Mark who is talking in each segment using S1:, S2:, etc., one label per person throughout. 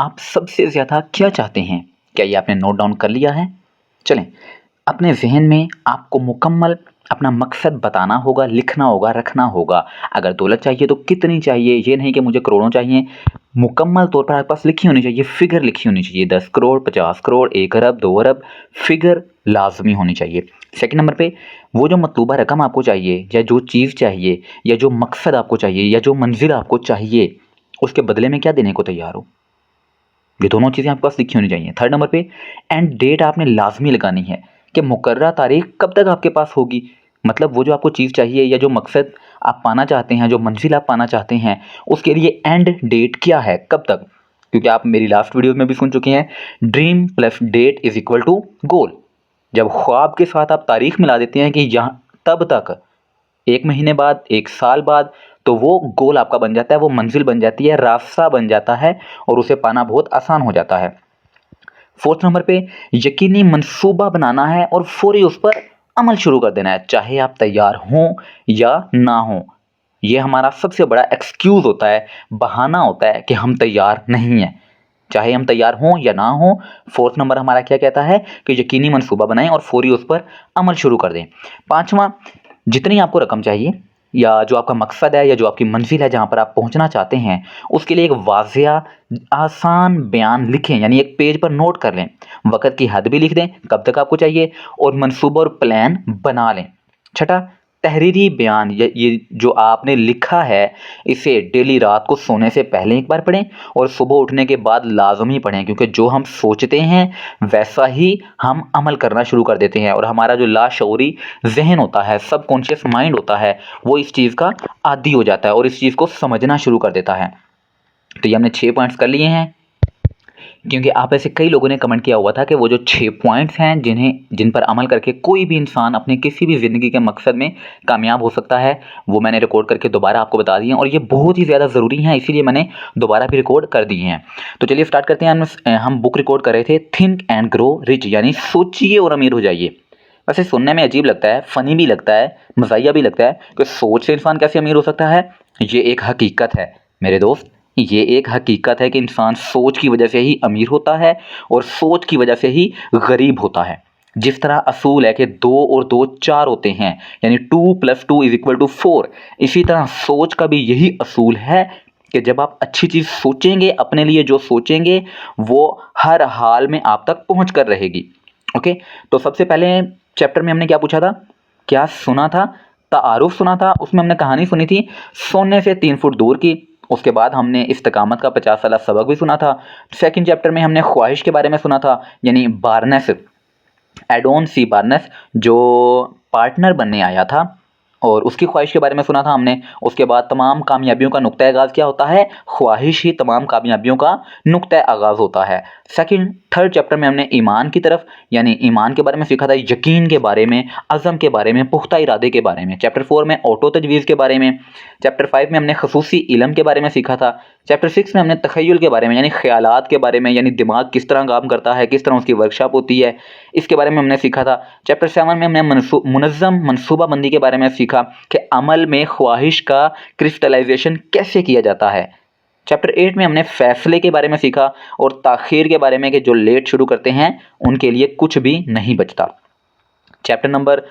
S1: आप सबसे ज़्यादा क्या चाहते हैं? क्या ये आपने नोट डाउन कर लिया है? चलें, अपने ज़हन में आपको मुकम्मल अपना मकसद बताना होगा, लिखना होगा, रखना होगा। अगर दौलत चाहिए तो कितनी चाहिए, ये नहीं कि मुझे करोड़ों चाहिए। मुकम्मल तौर पर आपके पास लिखी होनी चाहिए, फ़िगर लिखी होनी चाहिए। 10 करोड़, 50 करोड़, 1 अरब, 2 अरब, फ़िगर लाज़मी होनी चाहिए। सेकंड नंबर पे वो जो मतलूबा रकम आपको चाहिए या जो चीज़ चाहिए या जो मकसद आपको चाहिए या जो मंज़िल आपको चाहिए, उसके बदले में क्या देने को तैयार हो? ये दोनों चीज़ें आपके पास लिखी होनी चाहिए। थर्ड नंबर पे एंड डेट आपने लाज़मी लगानी है कि मुकर्रर तारीख कब तक आपके पास होगी। मतलब वो जो आपको चीज़ चाहिए या जो मकसद आप पाना चाहते हैं, जो मंजिल आप पाना चाहते हैं, उसके लिए एंड डेट क्या है, कब तक? क्योंकि आप मेरी लास्ट वीडियो में भी सुन चुके हैं, dream plus date is equal to goal. जब ख्वाब के साथ आप तारीख मिला देते हैं कि यहाँ तब तक, 1 महीने बाद, 1 साल बाद, तो वो गोल आपका बन जाता है, वो मंजिल बन जाती है, रास्ता बन जाता है और उसे पाना बहुत आसान हो जाता है। फोर्थ नंबर पे यकीनी मंसूबा बनाना है और फौरी उस पर अमल शुरू कर देना है, चाहे आप तैयार हों या ना हों। ये हमारा सबसे बड़ा एक्सक्यूज़ होता है, बहाना होता है कि हम तैयार नहीं हैं। चाहे हम तैयार हों या ना हों, फोर्थ नंबर हमारा क्या कहता है कि यकीनी मंसूबा बनाएं और फौरी उस पर अमल शुरू कर दें। पाँचवा, जितनी आपको रकम चाहिए या जो आपका मकसद है या जो आपकी मंजिल है जहाँ पर आप पहुँचना चाहते हैं, उसके लिए एक वाज़िया आसान बयान लिखें, यानी एक पेज पर नोट कर लें। वक़्त की हद भी लिख दें, कब तक आपको चाहिए, और मंसूबा और प्लान बना लें। छठा, तहरीरी बयान, ये जो आपने लिखा है इसे डेली रात को सोने से पहले एक बार पढ़ें और सुबह उठने के बाद लाज़मी पढ़ें, क्योंकि जो हम सोचते हैं वैसा ही हम अमल करना शुरू कर देते हैं और हमारा जो लाशऊरी ज़हन होता है, सबकॉन्शियस माइंड होता है, वो इस चीज़ का आदी हो जाता है और इस चीज़ को समझना शुरू कर देता है। तो ये हमने 6 पॉइंट्स कर लिए हैं, क्योंकि आप ऐसे कई लोगों ने कमेंट किया हुआ था कि वो जो 6 पॉइंट्स हैं जिन पर अमल करके कोई भी इंसान अपने किसी भी ज़िंदगी के मकसद में कामयाब हो सकता है, वो मैंने रिकॉर्ड करके दोबारा आपको बता दिए हैं और ये बहुत ही ज़्यादा ज़रूरी हैं, इसीलिए मैंने दोबारा भी रिकॉर्ड कर दिए हैं। तो चलिए स्टार्ट करते हैं। हम बुक रिकॉर्ड कर रहे थे थिंक एंड ग्रो रिच, यानी सोचिए और अमीर हो जाइए। वैसे सुनने में अजीब लगता है, फ़नी भी लगता है, मज़ाहिया भी लगता है कि सोच से इंसान कैसे अमीर हो सकता है। ये एक हकीकत है मेरे दोस्त, ये एक हकीकत है कि इंसान सोच की वजह से ही अमीर होता है और सोच की वजह से ही गरीब होता है। जिस तरह असूल है कि 2 और 2 4 होते हैं, यानी 2 + 2 = 4, इसी तरह सोच का भी यही असूल है कि जब आप अच्छी चीज़ सोचेंगे, अपने लिए जो सोचेंगे वो हर हाल में आप तक पहुँच कर रहेगी। ओके, तो सबसे पहले चैप्टर में हमने क्या पूछा था, क्या सुना था, तारुफ सुना था, उसमें हमने कहानी सुनी थी सोने से 3 फुट दूर की। उसके बाद हमने इस्तिकामत का 50 साला सबक भी सुना था। सेकंड चैप्टर में हमने ख्वाहिश के बारे में सुना था, यानी बार्नेस, एडोन सी बार्नेस, जो पार्टनर बनने आया था और उसकी ख्वाहिश के बारे में सुना था हमने। उसके बाद तमाम कामयाबियों का नुक्ता आगाज़ क्या होता है, ख्वाहिश ही तमाम कामयाबियों का नुक्ता आगाज़ होता है। थर्ड चैप्टर में हमने ईमान की तरफ, यानी ईमान के बारे में सीखा था, यकीन के बारे में, अज़म के बारे में, पुख्ता इरादे के बारे में। चैप्टर 4 में ऑटो तजवीज़ के बारे में। चैप्टर 5 में हमने खसूसी इल्म के बारे में सीखा था। चैप्टर 6 में हमने तख़य्युल के बारे में, यानी ख्यालात के बारे में, यानी दिमाग किस तरह काम करता है, किस तरह उसकी वर्कशॉप होती है, इसके बारे में हमने सीखा था। चैप्टर 7 में हमने मुनज़्ज़म मनसूबाबंदी के बारे में सीखा कि अमल में ख्वाहिश का क्रिस्टलाइजेशन कैसे किया जाता है। चैप्टर 8 में हमने फ़ैसले के बारे में सीखा और ताख़ीर के बारे में कि जो लेट शुरू करते हैं उनके लिए कुछ भी नहीं बचता। चैप्टर नंबर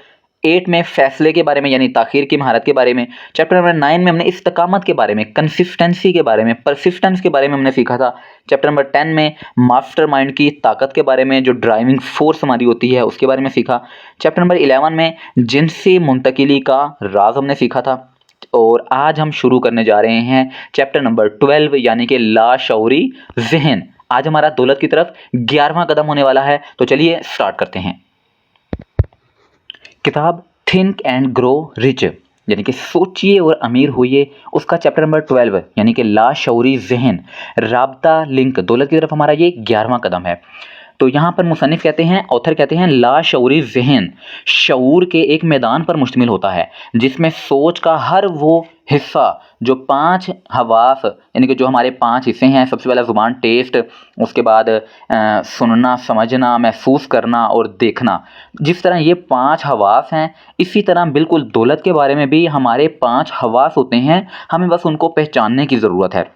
S1: 8 में फ़ैसले के बारे में, यानी ताख़ीर की महारत के बारे में। चैप्टर नंबर 9 में हमने इस्तिकामत के बारे में, कंसिस्टेंसी के बारे में, परसिस्टेंस के बारे में हमने सीखा था। चैप्टर नंबर 10 में मास्टरमाइंड की ताकत के बारे में, जो ड्राइविंग फोर्स हमारी होती है, उसके बारे में सीखा। चैप्टर नंबर 11 में जिनसी मुंतकिली का राज हमने सीखा था। और आज हम शुरू करने जा रहे हैं चैप्टर नंबर 12, यानी कि लाशऊरी ज़हन। आज हमारा दौलत की तरफ 11वां कदम होने वाला है। तो चलिए स्टार्ट करते हैं। किताब थिंक एंड ग्रो रिच, यानी कि सोचिए और अमीर होइए, उसका चैप्टर नंबर 12, यानी कि लाशऊरी ज़हन, राब्ता लिंक, दौलत की तरफ हमारा ये 11वां कदम है। तो यहाँ पर मुसन्निफ़ कहते हैं, ऑथर कहते हैं, लाशऊरी ज़हन शऊर के एक मैदान पर मुश्तमिल होता है जिसमें सोच का हर वो हिस्सा जो 5 हवास, यानी कि जो हमारे 5 हिस्से हैं, सबसे पहला ज़ुबान, टेस्ट, उसके बाद सुनना, समझना, महसूस करना और देखना। जिस तरह ये 5 हवास हैं, इसी तरह बिल्कुल दौलत के बारे में भी हमारे 5 हवास होते हैं, हमें बस उनको पहचानने की ज़रूरत है।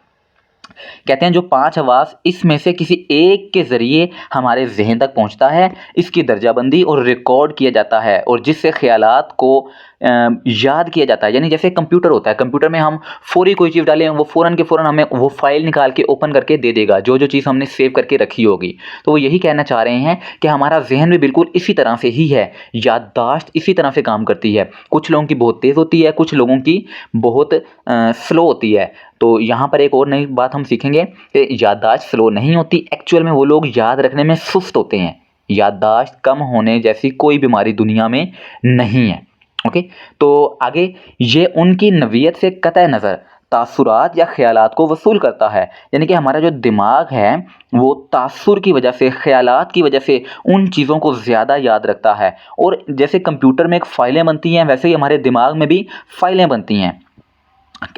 S1: कहते हैं जो 5 हवास इसमें से किसी एक के ज़रिए हमारे ज़हन तक पहुँचता है, इसकी दर्जाबंदी और रिकॉर्ड किया जाता है और जिससे ख़यालात को याद किया जाता है। यानी जैसे कंप्यूटर होता है, कंप्यूटर में हम फ़ौरी कोई चीज़ डालें, वो फ़ौरन के फ़ौरन हमें वो फ़ाइल निकाल के ओपन करके दे देगा, जो चीज़ हमने सेव करके रखी होगी। तो वो यही कहना चाह रहे हैं कि हमारा ज़हन भी बिल्कुल इसी तरह से ही है, याददाश्त इसी तरह से काम करती है। कुछ लोगों की बहुत तेज़ होती है, कुछ लोगों की बहुत स्लो होती है। तो यहाँ पर एक और नई बात हम सीखेंगे कि याददाश्त स्लो नहीं होती, एक्चुअल में वो लोग याद रखने में सुस्त होते हैं। याददाश्त कम होने जैसी कोई बीमारी दुनिया में नहीं है। ओके, तो आगे ये उनकी नवीयत से कतई नज़र तासुरात या ख़यालात को वसूल करता है। यानी कि हमारा जो दिमाग है वो तासुर की वजह से, ख़यालात की वजह से उन चीज़ों को ज़्यादा याद रखता है। और जैसे कंप्यूटर में एक फ़ाइलें बनती हैं, वैसे ही हमारे दिमाग में भी फ़ाइलें बनती हैं।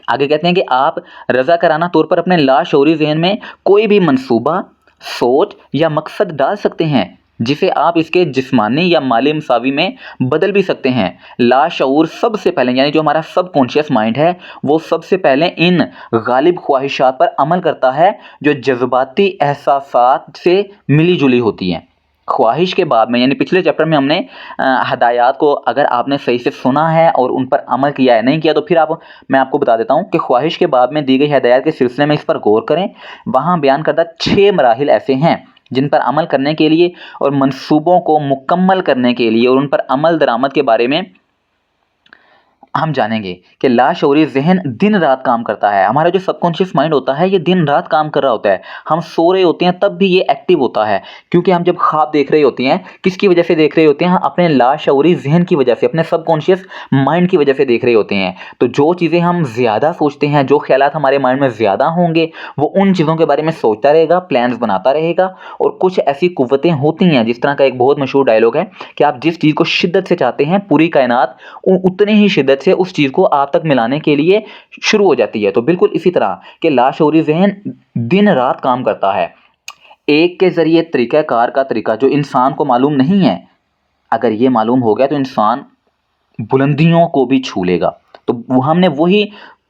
S1: आगे कहते हैं कि आप रज़ाकाराना तौर पर अपने लाशऊरी ज़हन में कोई भी मंसूबा, सोच या मकसद डाल सकते हैं, जिसे आप इसके जिस्मानी या माली मसावी में बदल भी सकते हैं। लाशऊर सबसे पहले, यानी जो हमारा सबकॉन्शियस माइंड है, वो सबसे पहले इन गालिब ख्वाहिशात पर अमल करता है जो जज्बाती एहसासात से मिली जुली होती हैं। ख्वाहिश के बाद में, यानी पिछले चैप्टर में हमने हदायत को अगर आपने सही से सुना है और उन पर अमल किया है, नहीं किया तो फिर मैं आपको बता देता हूँ कि ख्वाहिश के बाद में दी गई हदायत के सिलसिले में इस पर गौर करें। वहाँ बयान करदा 6 मराहिल ऐसे हैं जिन पर अमल करने के लिए और मंसूबों को मुकम्मल करने के लिए और उन पर अमल दरामद के बारे में हम जानेंगे कि लाशऊरी ज़हन दिन रात काम करता है। हमारा जो सबकॉन्शियस माइंड होता है ये दिन रात काम कर रहा होता है। हम सो रहे होते हैं तब भी ये एक्टिव होता है, क्योंकि हम जब ख्वाब देख रहे होते हैं, किसकी वजह से देख रहे होते हैं? हम अपने लाशऊरी ज़हन की वजह से, अपने सबकॉन्शियस माइंड की वजह से देख रहे होते हैं। तो जो चीज़ें हम ज़्यादा सोचते हैं, जो ख्यालात हमारे माइंड में ज़्यादा होंगे, वो उन चीज़ों के बारे में सोचता रहेगा, प्लान्स बनाता रहेगा। और कुछ ऐसी कुव्वतें होती हैं, जिस तरह का एक बहुत मशहूर डायलॉग है कि आप जिस चीज़ को शिद्दत से चाहते हैं, पूरी कायनात उतनी ही शिद्दत से उस चीज़ को आप तक मिलाने के लिए शुरू हो जाती है। तो बिल्कुल इसी तरह कि लाशऊरी ज़हन दिन रात काम करता है। एक के ज़रिए तरीक़ाकार का तरीका जो इंसान को मालूम नहीं है, अगर ये मालूम हो गया तो इंसान बुलंदियों को भी छू लेगा। तो हमने वही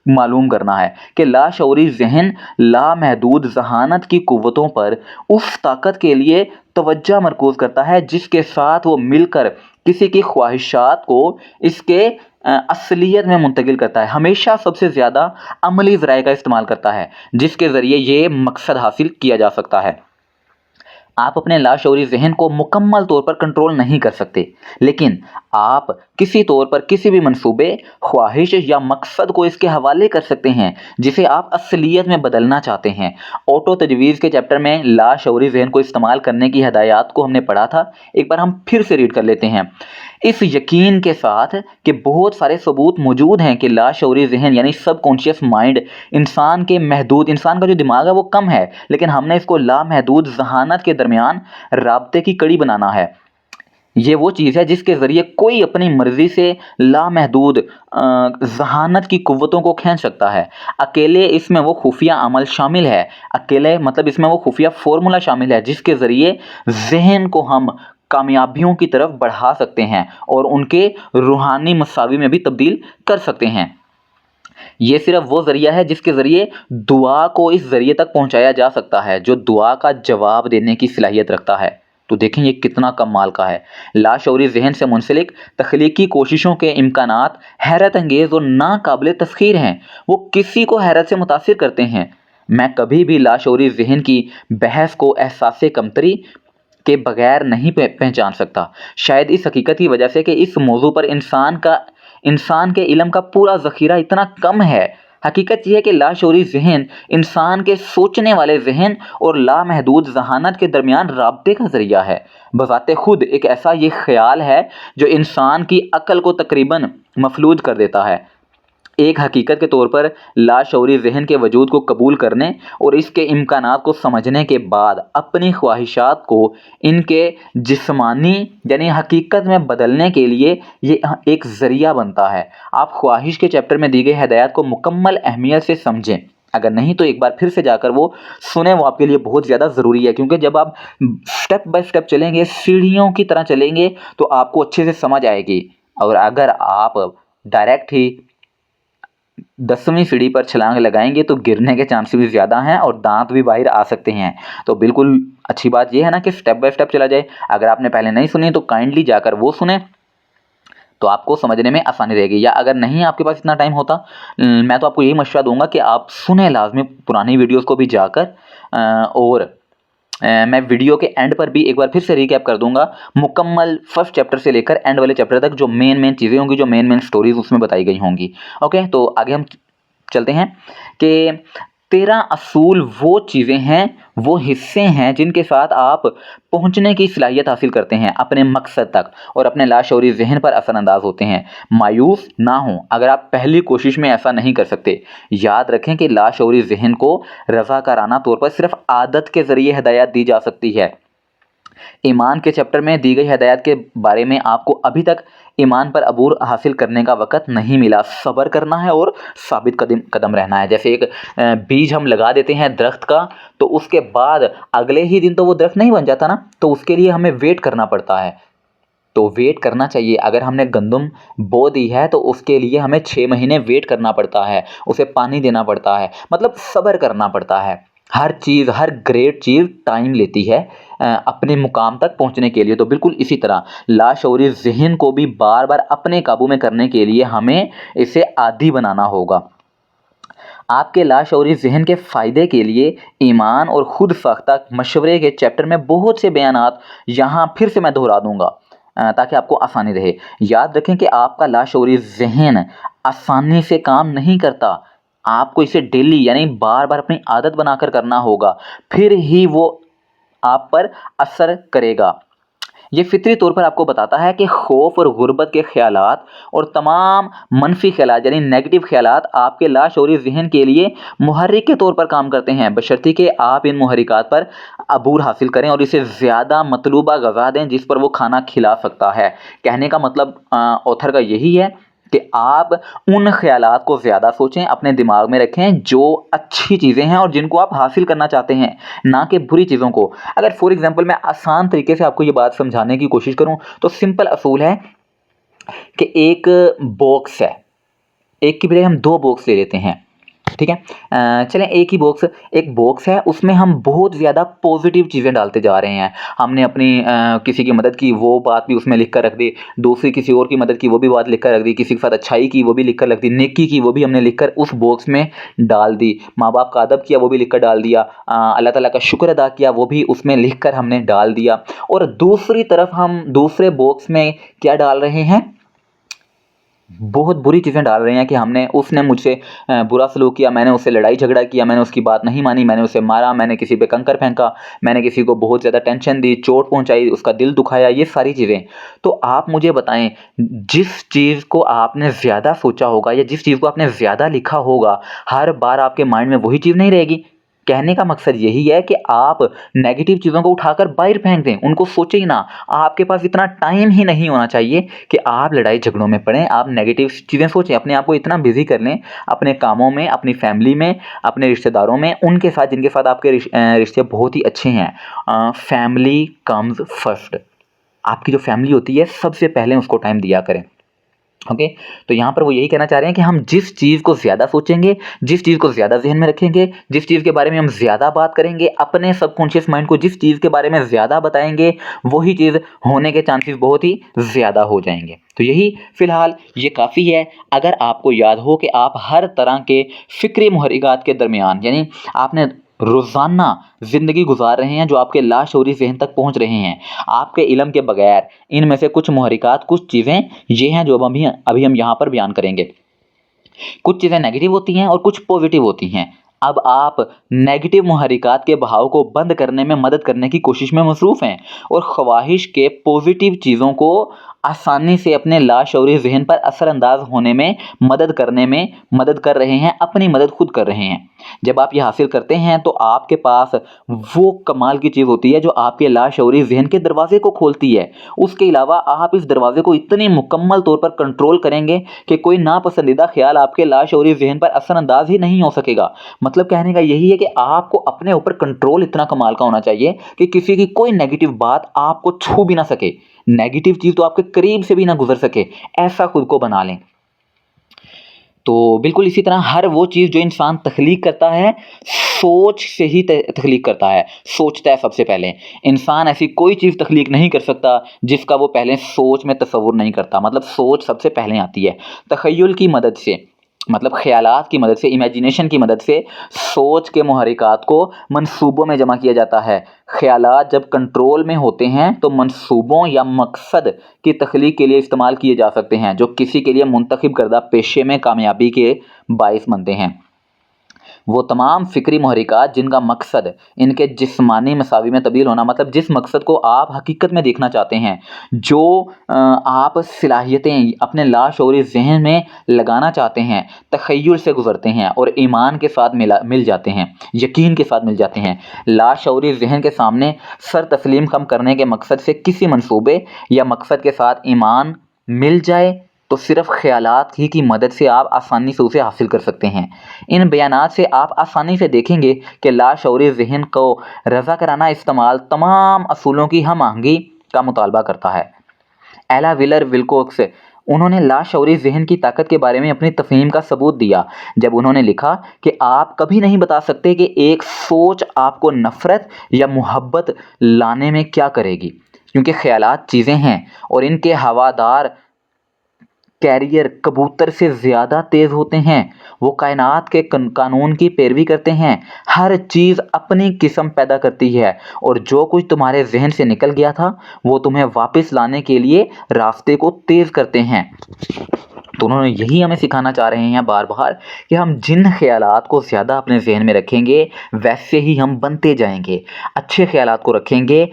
S1: मालूम करना है कि लाशऊरी ज़हन लामहदूद ज़हानत की कुव्वतों पर उस ताकत के लिए तवज्जो मरकूज़ करता है जिसके साथ वो मिलकर किसी की ख्वाहिशात को इसके असलियत में मुंतकिल करता है। हमेशा सबसे ज़्यादा अमली ज़राए का इस्तेमाल करता है जिसके ज़रिए ये मकसद हासिल किया जा सकता है। आप अपने लाशऊरी ज़हन को मुकम्मल तौर पर कंट्रोल नहीं कर सकते, लेकिन आप किसी तौर पर किसी भी मंसूबे, ख्वाहिश या मकसद को इसके हवाले कर सकते हैं जिसे आप असलियत में बदलना चाहते हैं। ऑटो तजवीज़ के चैप्टर में लाशऊरी ज़हन को इस्तेमाल करने की हदायत को हमने पढ़ा था। एक बार हम फिर से रीड कर लेते हैं। इस यकीन के साथ कि बहुत सारे सबूत मौजूद हैं कि लाशऊरी ज़हन यानी सबकॉन्शियस माइंड इंसान का जो दिमाग है वो कम है, लेकिन हमने इसको लामहदूद ज़हानत के दरमियान राब्ते की कड़ी बनाना है। ये वो चीज़ है जिसके ज़रिए कोई अपनी मर्ज़ी से लामहदूद ज़हानत की कुव्वतों को खींच सकता है। अकेले इसमें वो खुफिया अमल शामिल है, अकेले मतलब इसमें वो खुफिया फ़ॉर्मूला शामिल है जिसके ज़रिए ज़हन को हम कामयाबियों की तरफ बढ़ा सकते हैं और उनके रूहानी मसावी में भी तब्दील कर सकते हैं। ये सिर्फ वो ज़रिया है जिसके ज़रिए दुआ को इस ज़रिए तक पहुंचाया जा सकता है जो दुआ का जवाब देने की सलाहियत रखता है। तो देखें ये कितना कमाल का है। लाशऊरी ज़हन से मुंसलिक तख्लीकी कोशिशों के इम्कानात हैरत अंगेज़ और नाकाबिल तस्खीर हैं। वो किसी को हैरत से मुतासिर करते हैं। मैं कभी भी लाशऊरी ज़हन की बहस को एहसास कमतरी के बगैर नहीं पहचान सकता। शायद इस हकीकत की वजह से कि इस मौजू पर इंसान के इल्म का पूरा ज़ख़ीरा इतना कम है। हकीकत यह है कि लाशऊरी ज़हन इंसान के सोचने वाले ज़हन और लामहदूद ज़हानत के दरमियान राब्ते का ज़रिया है। बज़ाते खुद एक ऐसा ये ख़याल है जो इंसान की अक़ल को तकरीबन मफलूज कर देता है। एक हकीकत के तौर पर लाशऊरी ज़हन के वजूद को कबूल करने और इसके इम्कानात को समझने के बाद अपनी ख्वाहिशात को इनके जिस्मानी यानी हकीकत में बदलने के लिए ये एक ज़रिया बनता है। आप ख्वाहिश के चैप्टर में दी गई हदायत को मुकम्मल अहमियत से समझें, अगर नहीं तो एक बार फिर से जाकर वो सुने, वो आपके लिए बहुत ज़्यादा ज़रूरी है। क्योंकि जब आप स्टेप बाय स्टेप चलेंगे, सीढ़ियों की तरह चलेंगे, तो आपको अच्छे से समझ आएगी। और अगर आप डायरेक्ट ही 10वीं सीढ़ी पर छलांग लगाएंगे तो गिरने के चांसेस भी ज़्यादा हैं और दांत भी बाहर आ सकते हैं। तो बिल्कुल अच्छी बात ये है ना कि स्टेप बाय स्टेप चला जाए। अगर आपने पहले नहीं सुनी तो काइंडली जाकर वो सुने, तो आपको समझने में आसानी रहेगी। या अगर नहीं आपके पास इतना टाइम होता, मैं तो आपको यही मशवरा दूंगा कि आप सुने लाजमी पुरानी वीडियोस को भी जाकर। और मैं वीडियो के एंड पर भी एक बार फिर से रिकैप कर दूंगा मुकम्मल फर्स्ट चैप्टर से लेकर एंड वाले चैप्टर तक, जो मेन चीज़ें होंगी, जो मेन स्टोरीज उसमें बताई गई होंगी। ओके, तो आगे हम चलते हैं कि 13 असूल वो चीज़ें हैं, वो हिस्से हैं जिनके साथ आप पहुंचने की सलाहियत हासिल करते हैं अपने मकसद तक और अपने लाशऊरी जहन पर असरअंदाज होते हैं। मायूस ना हों अगर आप पहली कोशिश में ऐसा नहीं कर सकते। याद रखें कि लाशऊरी जहन को रज़ाकाराना तौर पर सिर्फ आदत के ज़रिए हिदायत दी जा सकती है। ईमान के चैप्टर में दी गई हिदायत के बारे में आपको अभी तक ईमान पर अबूर हासिल करने का वक़्त नहीं मिला। सब्र करना है और साबित कदम रहना है। जैसे एक बीज हम लगा देते हैं दरख्त का, तो उसके बाद अगले ही दिन तो वो दरख्त नहीं बन जाता ना, तो उसके लिए हमें वेट करना पड़ता है। तो वेट करना चाहिए। अगर हमने गंदम बो दी है तो उसके लिए हमें 6 महीने वेट करना पड़ता है, उसे पानी देना पड़ता है, मतलब सब्र करना पड़ता है। हर चीज़, हर ग्रेट चीज़ टाइम लेती है अपने मुकाम तक पहुंचने के लिए। तो बिल्कुल इसी तरह लाशऊरी ज़हन को भी बार बार अपने काबू में करने के लिए हमें इसे आदी बनाना होगा। आपके लाशऊरी ज़हन के फ़ायदे के लिए ईमान और खुद साख्ता मशवरे के चैप्टर में बहुत से बयानात यहाँ फिर से मैं दोहरा दूंगा ताकि आपको आसानी रहे। याद रखें कि आपका लाशऊरी ज़हन आसानी से काम नहीं करता। आपको इसे डेली यानी बार बार अपनी आदत बनाकर करना होगा, फिर ही वो आप पर असर करेगा। ये फितरी तौर पर आपको बताता है कि खौफ और गुर्बत के ख्यालात और तमाम मनफी ख्यालात यानी नेगेटिव ख्यालात आपके लाशऊरी ज़हन के लिए मुहर्रिक के तौर पर काम करते हैं, बशर्ते कि आप इन मुहर्रिकात पर अबूर हासिल करें और इसे ज़्यादा मतलूबा ग़ज़ा दें जिस पर वो खाना खिला सकता है। कहने का मतलब ऑथर का यही है कि आप उन ख्यालात को ज़्यादा सोचें, अपने दिमाग में रखें जो अच्छी चीज़ें हैं और जिनको आप हासिल करना चाहते हैं, ना कि बुरी चीज़ों को। अगर फॉर एग्जांपल मैं आसान तरीके से आपको ये बात समझाने की कोशिश करूं तो सिंपल असूल है कि एक बॉक्स है, एक की बजाय हम 2 बॉक्स ले लेते हैं, ठीक है। चलें एक बॉक्स है, उसमें हम बहुत ज़्यादा पॉजिटिव चीज़ें डालते जा रहे हैं। हमने अपनी किसी की मदद की, वो बात भी उसमें लिख कर रख दी, दूसरी किसी और की मदद की, वो भी बात लिख कर रख दी, किसी के साथ अच्छाई की, वो भी लिख कर रख दी, नेकी की, वो भी हमने लिख कर उस बॉक्स में डाल दी, माँ बाप का अदब किया, वो भी लिख कर डाल दिया, अल्लाह ताला का शुक्र अदा किया, वो भी उसमें लिख कर हमने डाल दिया। और दूसरी तरफ हम दूसरे बॉक्स में क्या डाल रहे हैं, बहुत बुरी चीज़ें डाल रहे हैं कि उसने मुझसे बुरा सलूक किया, मैंने उससे लड़ाई झगड़ा किया, मैंने उसकी बात नहीं मानी, मैंने उसे मारा, मैंने किसी पे कंकर फेंका, मैंने किसी को बहुत ज़्यादा टेंशन दी, चोट पहुंचाई, उसका दिल दुखाया, ये सारी चीज़ें। तो आप मुझे बताएं, जिस चीज़ को आपने ज़्यादा सोचा होगा या जिस चीज़ को आपने ज़्यादा लिखा होगा, हर बार आपके माइंड में वही चीज़ नहीं रहेगी। कहने का मकसद यही है कि आप नेगेटिव चीज़ों को उठाकर बाहर फेंक दें, उनको सोचें ही ना। आपके पास इतना टाइम ही नहीं होना चाहिए कि आप लड़ाई झगड़ों में पड़ें, आप नेगेटिव चीज़ें सोचें। अपने आप को इतना बिजी कर लें अपने कामों में, अपनी फैमिली में, अपने रिश्तेदारों में, उनके साथ जिनके साथ आपके रिश्ते बहुत ही अच्छे हैं। Family comes first. आपकी जो फैमिली होती है सबसे पहले उसको टाइम दिया करें। ओके, तो यहाँ पर वो यही कहना चाह रहे हैं कि हम जिस चीज़ को ज़्यादा सोचेंगे, जिस चीज़ को ज़्यादा जहन में रखेंगे, जिस चीज़ के बारे में हम ज़्यादा बात करेंगे, अपने सबकॉन्शियस माइंड को जिस चीज़ के बारे में ज़्यादा बताएंगे, वही चीज़ होने के चांसेस बहुत ही ज़्यादा हो जाएंगे। तो यही फ़िलहाल ये काफ़ी है। अगर आपको याद हो कि आप हर तरह के फ़िक्री मुहर्रिकात के दरमियान यानी आपने रोज़ाना ज़िंदगी गुजार रहे हैं जो आपके लाशऊरी ज़हन तक पहुंच रहे हैं आपके इल्म के बगैर, इनमें से कुछ मुहर्रिकात, कुछ चीज़ें ये हैं जो अभी हम यहाँ पर बयान करेंगे। कुछ चीज़ें नेगेटिव होती हैं और कुछ पॉजिटिव होती हैं। अब आप नेगेटिव मुहर्रिकात के बहाव को बंद करने में मदद करने की कोशिश में मसरूफ़ हैं और ख्वाहिश के पॉजिटिव चीज़ों को आसानी से अपने लाशऊरी ज़हन पर असरअंदाज होने में मदद कर रहे हैं, अपनी मदद खुद कर रहे हैं। जब आप ये हासिल करते हैं तो आपके पास वो कमाल की चीज़ होती है जो आपके लाशऊरी ज़हन के दरवाजे को खोलती है। उसके अलावा आप इस दरवाजे को इतनी मुकम्मल तौर पर कंट्रोल करेंगे कि कोई नापसंदीदा ख्याल आपके लाशऊरी ज़हन पर असरअंदाज ही नहीं हो सकेगा। मतलब कहने का यही है कि आपको अपने ऊपर कंट्रोल इतना कमाल का होना चाहिए कि किसी की कोई नेगेटिव बात आपको छू भी ना सके, नेगेटिव चीज़ तो आपके करीब से भी ना गुजर सके, ऐसा खुद को बना लें। तो बिल्कुल इसी तरह हर वो चीज़ जो इंसान तख्लीक करता है, सोच से ही तख्लीक करता है, सोचता है सबसे पहले। इंसान ऐसी कोई चीज़ तख्लीक नहीं कर सकता जिसका वो पहले सोच में तसव्वुर नहीं करता, मतलब सोच सबसे पहले आती है। तख़य्युल की मदद से, मतलब ख़यालात की मदद से, इमेजिनेशन की मदद से सोच के मुहर्रिकात को मंसूबों में जमा किया जाता है। ख़यालात जब कंट्रोल में होते हैं तो मंसूबों या मकसद की तख्लीक के लिए इस्तेमाल किए जा सकते हैं, जो किसी के लिए मुंतखब करदा पेशे में कामयाबी के बाइस बनते हैं। वो तमाम फ़िक्री मुहर्रिकात जिनका मकसद इनके जिस्मानी मसावी में तब्दील होना, मतलब जिस मकसद को आप हकीकत में देखना चाहते हैं, जो आप सलाहियतें अपने लाशऊरी ज़हन में लगाना चाहते हैं, तख़य्युल से गुज़रते हैं और ईमान के साथ मिल जाते हैं, यकीन के साथ मिल जाते हैं। लाशऊरी ज़हन के सामने सर तस्लीम कम करने के मकसद से किसी मंसूबे या मकसद के साथ ईमान मिल जाए तो सिर्फ़ ख़यालात ही की मदद से आप आसानी से उसे हासिल कर सकते हैं। इन बयानात से आप आसानी से देखेंगे कि लाशऊरी ज़हन को रज़ा कराना इस्तेमाल तमाम असूलों की हम आहंगी का मुतालबा करता है। एला विलर विल्कोक्स, उन्होंने लाशऊरी ज़हन की ताकत के बारे में अपनी तफ़हीम का सबूत दिया जब उन्होंने लिखा कि आप कभी नहीं बता सकते कि एक सोच आपको नफ़रत या मोहब्बत लाने में क्या करेगी, क्योंकि ख़यालात चीज़ें हैं और इनके हवादार कैरियर कबूतर से ज़्यादा तेज़ होते हैं। वो कायनात के कानून की पैरवी करते हैं। हर चीज़ अपनी किस्म पैदा करती है और जो कुछ तुम्हारे जहन से निकल गया था वो तुम्हें वापस लाने के लिए रास्ते को तेज़ करते हैं। तो उन्होंने यही हमें सिखाना चाह रहे हैं बार बार कि हम जिन ख़यालात को ज़्यादा अपने जहन में रखेंगे वैसे ही हम बनते जाएंगे। अच्छे ख़यालात को रखेंगे,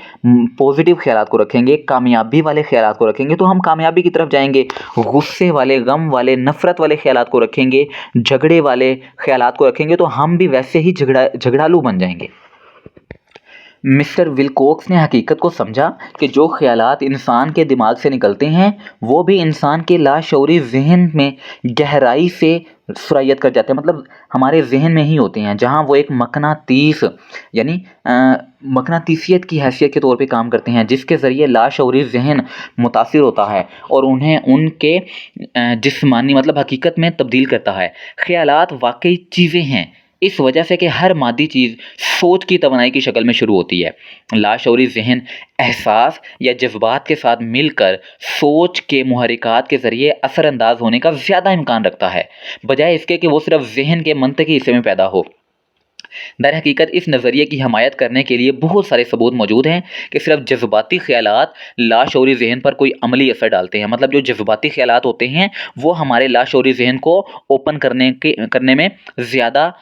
S1: पॉजिटिव ख़यालात को रखेंगे, कामयाबी वाले ख़यालात को रखेंगे तो हम कामयाबी की तरफ जाएंगे। गुस्से वाले, गम वाले, नफ़रत वाले ख़यालात को रखेंगे, झगड़े वाले ख़यालात को रखेंगे तो हम भी वैसे ही झगड़ालू बन जाएंगे। मिस्टर विल्कोक्स ने हकीकत को समझा कि जो ख़यालात इंसान के दिमाग से निकलते हैं वो भी इंसान के लाशऊरी ज़हन में गहराई से सरायत कर जाते हैं, मतलब हमारे जहन में ही होते हैं, जहाँ वो एक मकनातीस यानी मकनातीसियत की हैसियत के तौर पे काम करते हैं, जिसके ज़रिए लाशऊरी ज़हन मुतासिर होता है और उन्हें उनके जिस्मानी मतलब हकीकत में तब्दील करता है। ख़यालात वाकई चीज़ें हैं इस वजह से कि हर मादी चीज़ सोच की तवानाई की शक्ल में शुरू होती है। लाशऊरी ज़हन एहसास या जज्बात के साथ मिलकर सोच के मुहर्रिकात के ज़रिए असरअंदाज होने का ज़्यादा इम्कान रखता है, बजाय इसके कि वो सिर्फ ज़हन के मंतकी हिस्से में पैदा हो। दर हकीकत इस नज़रिए की हमायत करने के लिए बहुत सारे सबूत मौजूद हैं कि सिर्फ जज्बाती ख़यालात लाशऊरी ज़हन पर कोई अमली असर डालते हैं, मतलब जो जज्बाती ख़यालात होते हैं वो हमारे लाशऊरी ज़हन को ओपन करने में ज़्यादा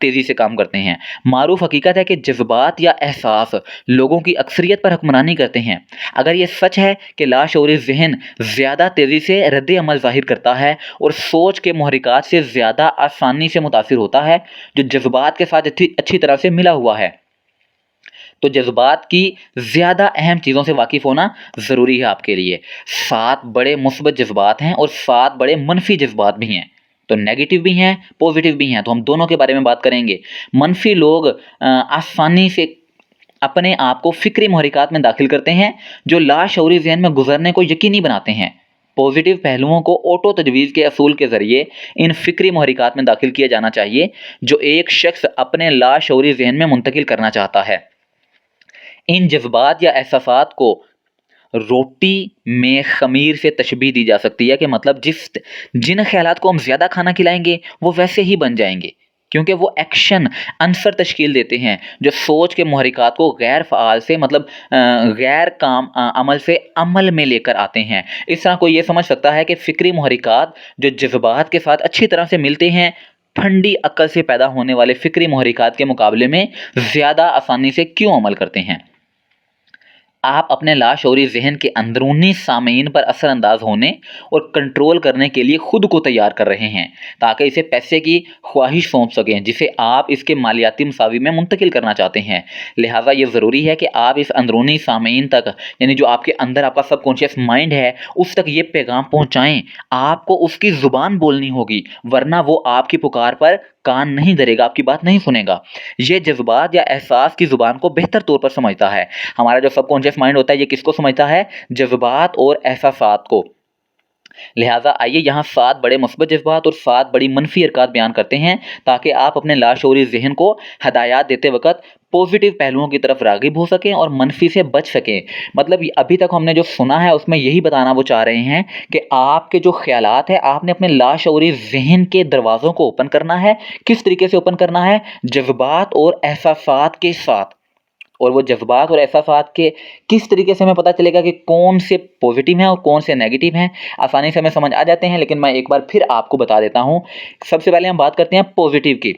S1: तेज़ी से काम करते हैं। मारूफ हकीकत है कि जज्बात या एहसास लोगों की अक्सरियत पर हुक्मरानी करते हैं। अगर ये सच है कि लाशऊरी ज़हन ज़्यादा तेज़ी से रद्द अमल ज़ाहिर करता है और सोच के मुहर्रिकात से ज़्यादा आसानी से मुतासिर होता है जो जज्बात के साथ अच्छी तरह से मिला हुआ है, तो जज्बात की ज़्यादा अहम चीज़ों से वाकिफ़ होना ज़रूरी है आपके लिए। 7 बड़े मुस्बत जज्बात हैं और 7 बड़े मनफी जज्बात भी हैं, तो नेगेटिव भी हैं, पॉजिटिव भी हैं, तो हम दोनों के बारे में बात करेंगे। मनफी लोग आसानी से अपने आप को फ़िक्री मुहर्रिकात में दाखिल करते हैं जो लाशऊरी ज़हन में गुजरने को यकीनी बनाते हैं। पॉजिटिव पहलुओं को ऑटो तजवीज़ के असूल के ज़रिए इन फ़िक्री मुहर्रिकात में दाखिल किया जाना चाहिए जो एक शख्स अपने लाशऊरी ज़हन में मुंतकिल करना चाहता है। इन जज्बात या एहसासात को रोटी में ख़मीर से तशबीह दी जा सकती है कि मतलब जिन ख़यालात को हम ज़्यादा खाना खिलाएंगे वो वैसे ही बन जाएंगे, क्योंकि वो एक्शन अंसर तश्कील देते हैं जो सोच के मुहर्रिकात को गैर फ़आल से मतलब गैर काम अमल से अमल में लेकर आते हैं। इस तरह कोई ये समझ सकता है कि फ़िक्री मुहर्रिकात जो जज्बात के साथ अच्छी तरह से मिलते हैं ठंडी अक्ल से पैदा होने वाले फ़िक्री मुहर्रिकात के मुकाबले में ज़्यादा आसानी से क्यों अमल करते हैं। आप अपने लाशऊरी ज़हन के अंदरूनी सामीन पर असरअंदाज होने और कंट्रोल करने के लिए ख़ुद को तैयार कर रहे हैं ताकि इसे पैसे की ख्वाहिश सौंप सकें जिसे आप इसके मालियाती मसावी में मुंतकिल करना चाहते हैं। लिहाजा ये ज़रूरी है कि आप इस अंदरूनी सामीन तक, यानी जो आपके अंदर आपका सबकॉन्शियस माइंड है, उस तक ये पैगाम पहुँचाएँ। आपको उसकी ज़ुबान बोलनी होगी, वरना वो आपकी पुकार पर कान नहीं धरेगा, आपकी बात नहीं सुनेगा। ये जज्बात या एहसास की ज़ुबान को बेहतर तौर पर समझता है। हमारा जो सबकॉन्शियस माइंड होता है ये किसको समझता है? जज्बात और एहसासात को। लिहाजा आइए यहाँ 7 बड़े मुस्बत जज्बात और 7 बड़ी मनफी हरकत बयान करते हैं ताकि आप अपने लाशऊरी ज़हन को हदायत देते वक्त पॉजिटिव पहलुओं की तरफ राग़िब हो सकें और मनफी से बच सकें। मतलब अभी तक हमने जो सुना है उसमें यही बताना वो चाह रहे हैं कि आपके जो ख़यालात है आपने अपने लाशऊरी ज़हन के दरवाज़ों को ओपन करना है। किस तरीके से ओपन करना है? जज्बात और एहसासात के साथ। और वो जज्बात और एहसासात के किस तरीके से हमें पता चलेगा कि कौन से पॉजिटिव हैं और कौन से नेगेटिव हैं, आसानी से हमें समझ आ जाते हैं। लेकिन मैं एक बार फिर आपको बता देता हूँ। सबसे पहले हम बात करते हैं पॉजिटिव की।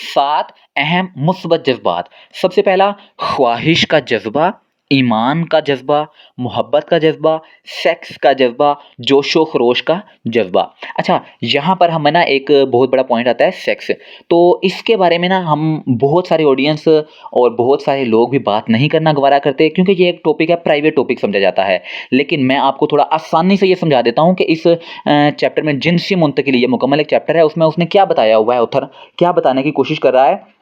S1: 7 अहम मुस्बत जज्बात। सबसे पहला ख्वाहिश का जज्बा, ईमान का जज्बा, मोहब्बत का जज्बा, सेक्स का जज्बा, जोशो खरोश का जज्बा। अच्छा, यहाँ पर हमें ना एक बहुत बड़ा पॉइंट आता है सेक्स। तो इसके बारे में ना हम बहुत सारे ऑडियंस और बहुत सारे लोग भी बात नहीं करना गवारा करते क्योंकि ये एक टॉपिक है, प्राइवेट टॉपिक समझा जाता है। लेकिन मैं आपको थोड़ा आसानी से ये समझा देता हूँ कि इस चैप्टर में जिनसी मुंतकिली, ये मुकम्मल एक चैप्टर है, उसमें उसने क्या बताया हुआ है, ऑथर क्या बताने की कोशिश कर रहा है।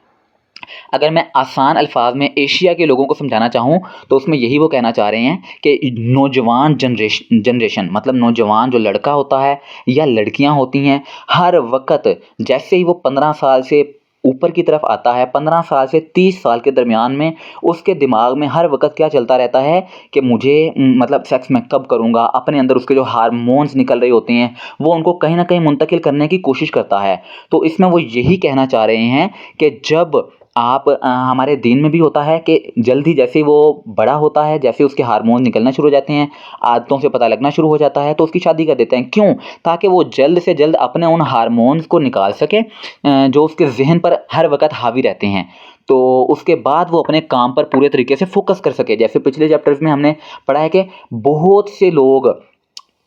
S1: अगर मैं आसान अल्फाज में एशिया के लोगों को समझाना चाहूँ तो उसमें यही वो कहना चाह रहे हैं कि नौजवान जनरेशन मतलब नौजवान जो लड़का होता है या लड़कियां होती हैं, हर वक्त जैसे ही वो 15 साल से ऊपर की तरफ आता है, 15 साल से 30 साल के दरमियान में उसके दिमाग में हर वक्त क्या चलता रहता है कि मुझे मतलब सेक्स मैं कब करूँगा। अपने अंदर उसके जो हार्मोन्स निकल रहे होते हैं वो उनको कहीं ना कहीं मुंतकिल करने की कोशिश करता है। तो इसमें वो यही कहना चाह रहे हैं कि जब आप हमारे दीन में भी होता है कि जल्दी जैसे ही वो बड़ा होता है, जैसे उसके हार्मोन निकलना शुरू हो जाते हैं, आदतों से पता लगना शुरू हो जाता है, तो उसकी शादी कर देते हैं। क्यों? ताकि वो जल्द से जल्द अपने उन हार्मोन्स को निकाल सके जो उसके ज़हन पर हर वक्त हावी रहते हैं। तो उसके बाद वो अपने काम पर पूरे तरीके से फोकस कर सके। जैसे पिछले चैप्टर्स में हमने पढ़ा है कि बहुत से लोग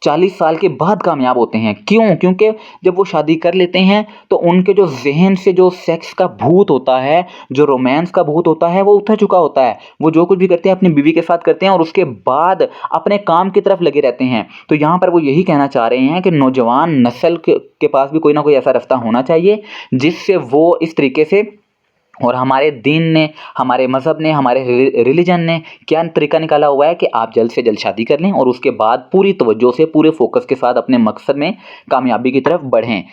S1: 40 साल के बाद कामयाब होते हैं। क्यों? क्योंकि जब वो शादी कर लेते हैं तो उनके जो ज़हन से जो सेक्स का भूत होता है, जो रोमांस का भूत होता है, वो उतर चुका होता है। वो जो कुछ भी करते हैं अपनी बीवी के साथ करते हैं और उसके बाद अपने काम की तरफ लगे रहते हैं। तो यहाँ पर वो यही कहना चाह रहे हैं कि नौजवान नस्ल के पास भी कोई ना कोई ऐसा रास्ता होना चाहिए जिससे वो इस तरीके से, और हमारे दीन ने, हमारे मज़हब ने, हमारे रिलीजन ने क्या तरीका निकाला हुआ है कि आप जल्द से जल्द शादी कर लें और उसके बाद पूरी तवज्जो से, पूरे फोकस के साथ अपने मकसद में कामयाबी की तरफ बढ़ें।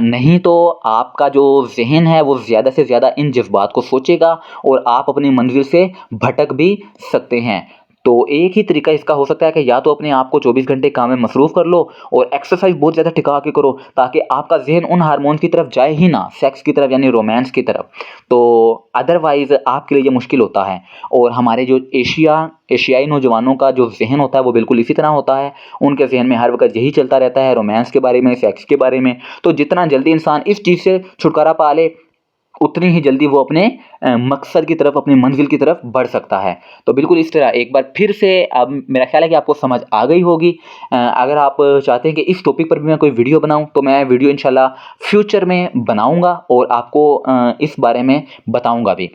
S1: नहीं तो आपका जो ज़हन है वो ज़्यादा से ज़्यादा इन जज्बात को सोचेगा और आप अपनी मंजिल से भटक भी सकते हैं। तो एक ही तरीका इसका हो सकता है कि या तो अपने आप को 24 घंटे काम में मसरूफ़ कर लो और एक्सरसाइज बहुत ज़्यादा टिका के करो ताकि आपका ज़हन उन हार्मोन की तरफ जाए ही ना, सेक्स की तरफ यानी रोमांस की तरफ। तो अदरवाइज़ आपके लिए ये मुश्किल होता है। और हमारे जो एशियाई नौजवानों का जो ज़हन होता है वो बिल्कुल इसी तरह होता है। उनके ज़हन में हर वक्त यही चलता रहता है, रोमांस के बारे में, सेक्स के बारे में। तो जितना जल्दी इंसान इस चीज़ से छुटकारा पा ले उतनी ही जल्दी वो अपने मकसद की तरफ, अपनी मंजिल की तरफ बढ़ सकता है। तो बिल्कुल इस तरह एक बार फिर से, अब मेरा ख्याल है कि आपको समझ आ गई होगी। अगर आप चाहते हैं कि इस टॉपिक पर भी मैं कोई वीडियो बनाऊं तो मैं वीडियो इंशाल्लाह फ्यूचर में बनाऊंगा और आपको इस बारे में बताऊंगा भी।